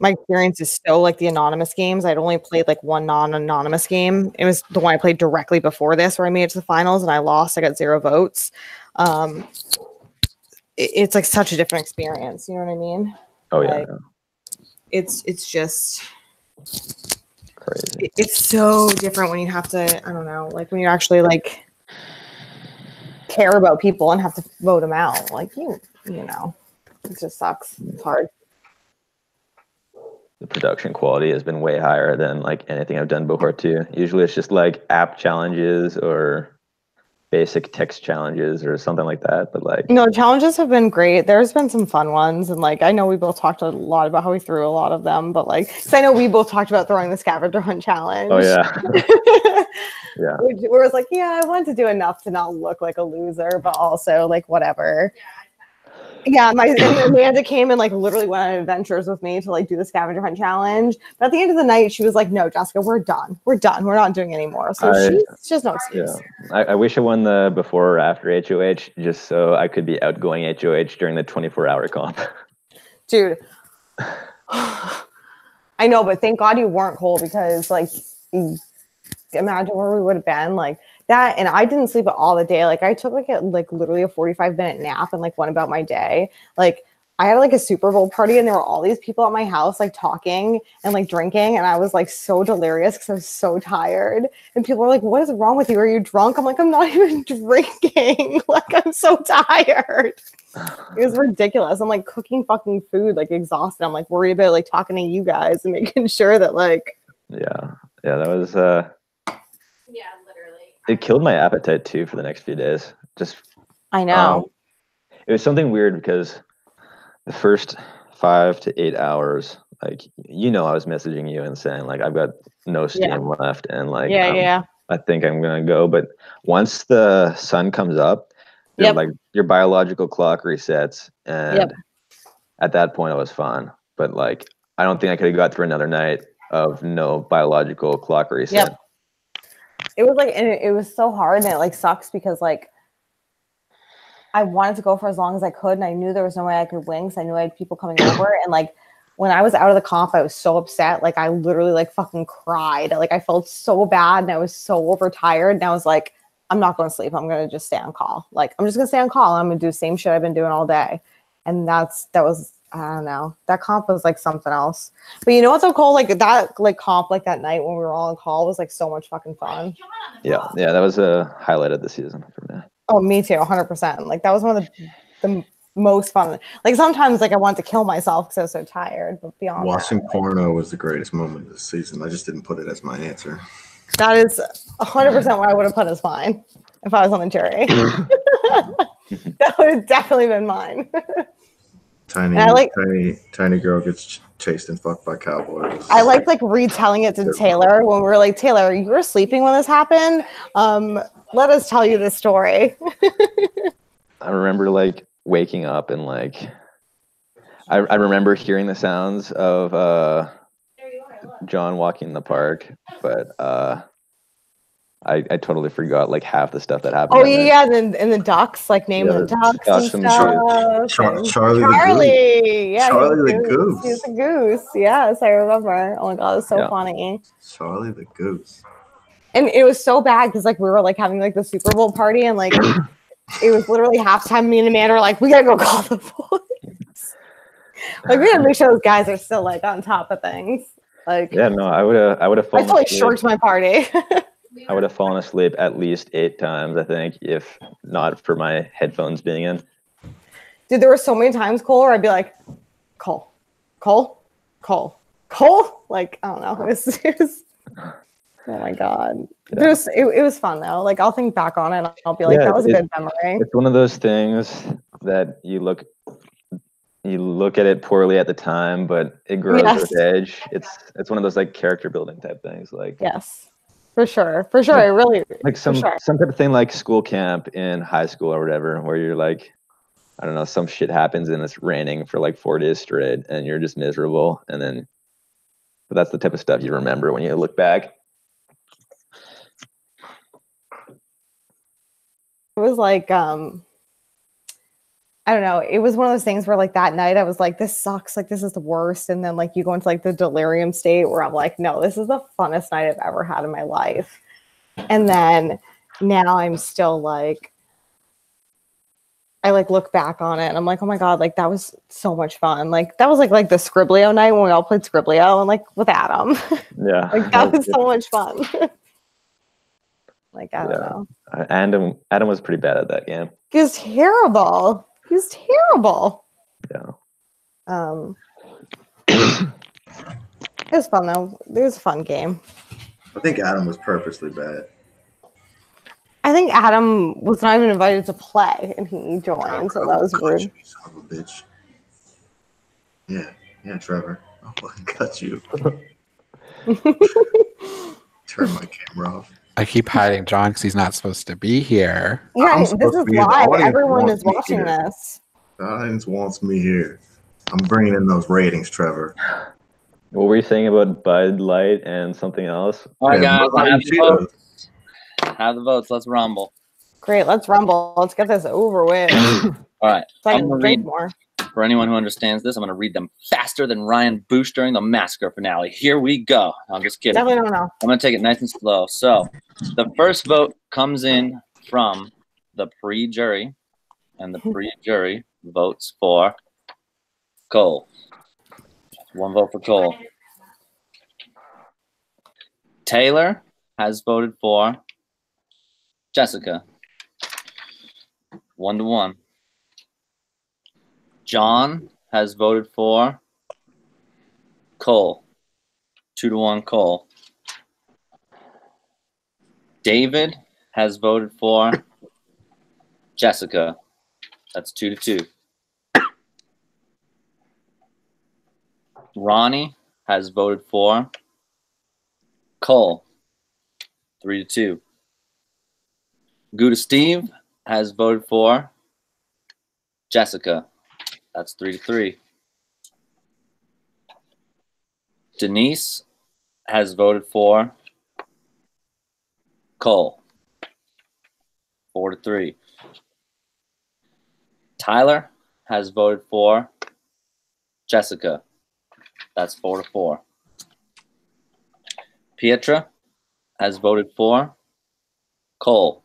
experience is still like the anonymous games. I'd only played like one non-anonymous game. It was the one I played directly before this, where I made it to the finals and I lost. I got 0 votes. It's like such a different experience. You know what I mean? Oh yeah. Like, it's just crazy. It's so different when you have to, I don't know, like when you actually like care about people and have to vote them out. Like you know, it just sucks. It's hard. The production quality has been way higher than like anything I've done before too. Usually it's just like app challenges or basic text challenges or something like that. But like, No, challenges have been great. There's been some fun ones, and like I know we both talked a lot about how we threw a lot of them, but like, cause I know we both talked about throwing the scavenger hunt challenge. oh yeah, yeah. Where it's like, yeah, I wanted to do enough to not look like a loser, but also like whatever. Yeah, and Amanda came and like literally went on adventures with me to like do the scavenger hunt challenge. But at the end of the night, she was like, "No, Jessica, we're done. We're done. We're not doing anymore." So she's just no excuse. Yeah. I wish I won the before or after HOH just so I could be outgoing HOH during the 24-hour comp. Dude, I know, but thank God you weren't, Cole, because like, imagine where we would have been like that. And I didn't sleep all the day. Like I took like literally a 45-minute nap and like went about my day. Like I had like a Super Bowl party and there were all these people at my house like talking and like drinking, and I was like so delirious because I was so tired. And people were like, "What is wrong with you? Are you drunk?" I'm like, "I'm not even drinking." Like I'm so tired. It was ridiculous. I'm like cooking fucking food, like exhausted. I'm like worried about like talking to you guys and making sure that like Yeah, that was yeah, literally. It killed my appetite too for the next few days. Just I know. It was something weird because the first 5 to 8 hours, like I was messaging you and saying like I've got no steam left and like I think I'm gonna go. But once the sun comes up, like your biological clock resets, and at that point it was fun. But like I don't think I could have got through another night of no biological clock reset. It was like, and it was so hard, and it like sucks because like I wanted to go for as long as I could, and I knew there was no way I could win because I knew I had people coming over. And like when I was out of the comp, I was so upset. Like I literally like fucking cried. Like I felt so bad, and I was so overtired. And I was like, I'm not going to sleep. I'm going to just stay on call. Like I'm just going to stay on call. I'm going to do the same shit I've been doing all day. And that was, I don't know. That comp was like something else. But you know what's so cool? Like that, like comp, like that night when we were all on call was like so much fucking fun. Yeah, that was a highlight of the season for me. Oh, me too, 100%. Like that was one of the most fun. Like sometimes, like I wanted to kill myself because I was so tired. But beyond watching porno was the greatest moment of the season. I just didn't put it as my answer. That is 100% what I would have put as mine if I was on the jury. That would have definitely been mine. Tiny girl gets chased and fucked by cowboys. I like retelling it to Taylor when we were like, Taylor, you were sleeping when this happened. Let us tell you this story. I remember like waking up and like I remember hearing the sounds of John walking in the park, but I totally forgot like half the stuff that happened. Oh yeah, and the ducks, like naming the ducks and stuff. Charlie the goose. He's a goose. Yes, I remember. Oh my god, it was so funny. Charlie the goose. And it was so bad because like we were like having like the Super Bowl party and like it was literally halftime. Me and Amanda were like, we gotta go call the boys. Like we gotta make sure those guys are still like on top of things. Like yeah, no, I would have fallen. I totally shirked my party. I would have fallen asleep at least 8 times, I think, if not for my headphones being in. Dude, there were so many times, Cole, where I'd be like, Cole. Like, I don't know. It was oh my god. Yeah. It was fun though. Like I'll think back on it and I'll be like, that was a good memory. It's one of those things that you look at it poorly at the time, but it grows with age. It's one of those like character building type things. Like yes. For sure. I really like some type of thing like school camp in high school or whatever, where you're like, I don't know, some shit happens and it's raining for like 4 days straight and you're just miserable. And then, but that's the type of stuff you remember when you look back. It was like, I don't know. It was one of those things where like that night I was like, this sucks. Like this is the worst. And then like you go into like the delirium state where I'm like, no, this is the funnest night I've ever had in my life. And then now I'm still like, I like look back on it and I'm like, oh my God, like that was so much fun. Like that was like the Scriblio night when we all played Scriblio and like with Adam. Yeah. Like that was so much fun. Like, I don't know. Adam was pretty bad at that game. He was terrible. He was terrible. Yeah. It was fun though. It was a fun game. I think Adam was purposely bad. I think Adam was not even invited to play, and he joined, so that was rude. You son of a bitch. Yeah, Trevor. I'll fucking cut you. Turn my camera off. I keep hiding John because he's not supposed to be here. Yeah, this is live. Everyone is watching this. The audience wants me here. I'm bringing in those ratings, Trevor. What were you saying about Bud Light and something else? All right, guys, have the votes. Let's rumble. Great, let's rumble. Let's get this over with. All right. So I I'm can gonna drink read, more. for anyone who understands this, I'm going to read them faster than Ryan Bush during the Massacre finale. Here we go. I'm just kidding. Definitely don't know. I'm going to take it nice and slow. So the first vote comes in from the pre-jury, and the pre-jury votes for Cole. One vote for Cole. Taylor has voted for Jessica. 1-1. John has voted for Cole. 2-1 Cole. David has voted for Jessica. That's 2-2. Ronnie has voted for Cole. 3-2. Gouda Steve has voted for Jessica. That's 3-3. Denise has voted for Cole. 4-3. Tyler has voted for Jessica. That's 4-4. Pietra has voted for Cole.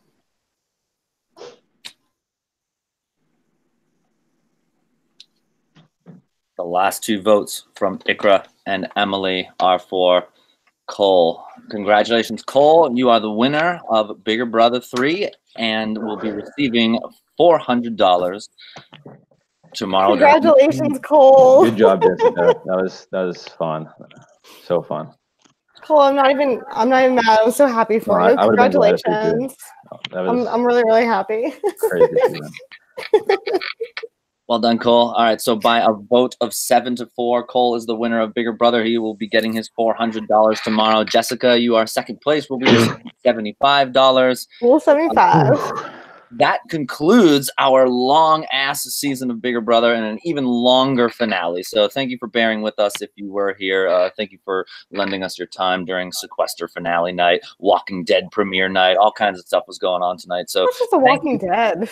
The last two votes from Ikra and Emily are for Cole. Congratulations, Cole. You are the winner of Bigger Brother 3 and will be receiving $400 tomorrow. Congratulations, Cole. Good job, Jessica. That was fun. So fun. Cole, I'm not even mad. I'm so happy for you. I would've been glad if you did. Congratulations. That was I'm really, really happy. crazy. Well done, Cole. All right, so by a vote of 7-4, Cole is the winner of Bigger Brother. He will be getting his $400 tomorrow. Jessica, you are second place. Will be receiving $75. Well, 75. That concludes our long-ass season of Bigger Brother and an even longer finale. So thank you for bearing with us if you were here. Thank you for lending us your time during Sequester finale night, Walking Dead premiere night. All kinds of stuff was going on tonight. So It's just The Walking Dead.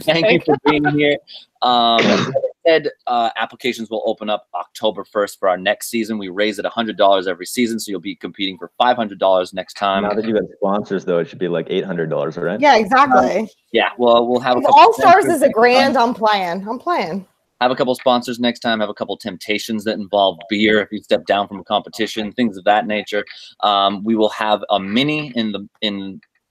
thank you for being here. As I said, applications will open up October 1st for our next season. We raise it $100 every season, so you'll be competing for $500 next time. Now that you have sponsors, though, it should be like $800, right? Yeah, exactly. Yeah, well, we'll have a If couple All Stars sponsors is a next grand, time. I'm playing. Have a couple sponsors next time. Have a couple temptations that involve beer if you step down from a competition, things of that nature. We will have a mini in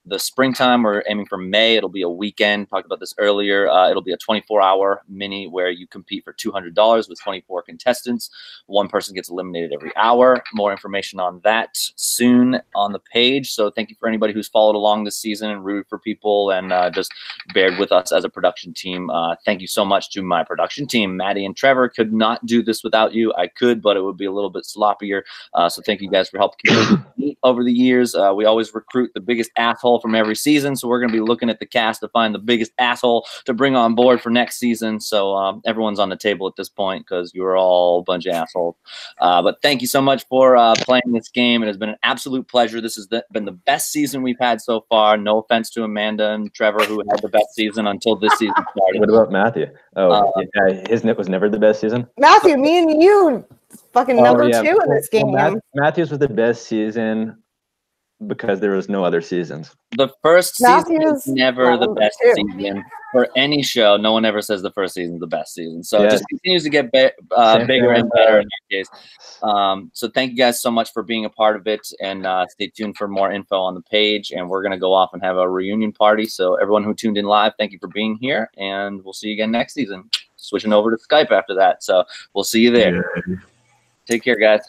the springtime. We're aiming for May. It'll be a weekend. Talked about this earlier. It'll be a 24-hour mini where you compete for $200 with 24 contestants. One person gets eliminated every hour. More information on that soon on the page. So thank you for anybody who's followed along this season and rooted for people and just bared with us as a production team. Thank you so much to my production team. Maddie and Trevor could not do this without you. I could, but it would be a little bit sloppier. So thank you guys for helping me. over the years. We always recruit the biggest asshole from every season. So we're going to be looking at the cast to find the biggest asshole to bring on board for next season. So everyone's on the table at this point because you're all a bunch of assholes. But thank you so much for playing this game. It has been an absolute pleasure. This has been the best season we've had so far. No offense to Amanda and Trevor, who had the best season until this season started. What about Matthew? Oh, yeah, his was never the best season. Matthew, me and you, fucking number yeah. 2 in this game. Matthew's was the best season because there was no other seasons. The first season Matthew's is never the number best 2. season for any show. No one ever says the first season is the best season. So it Yeah. just continues to get bigger and better in that case. So thank you guys so much for being a part of it, and stay tuned for more info on the page. And we're going to go off and have a reunion party. So everyone who tuned in live, thank you for being here, and we'll see you again next season. Switching over to Skype after that. So we'll see you there. Yeah. Take care, guys.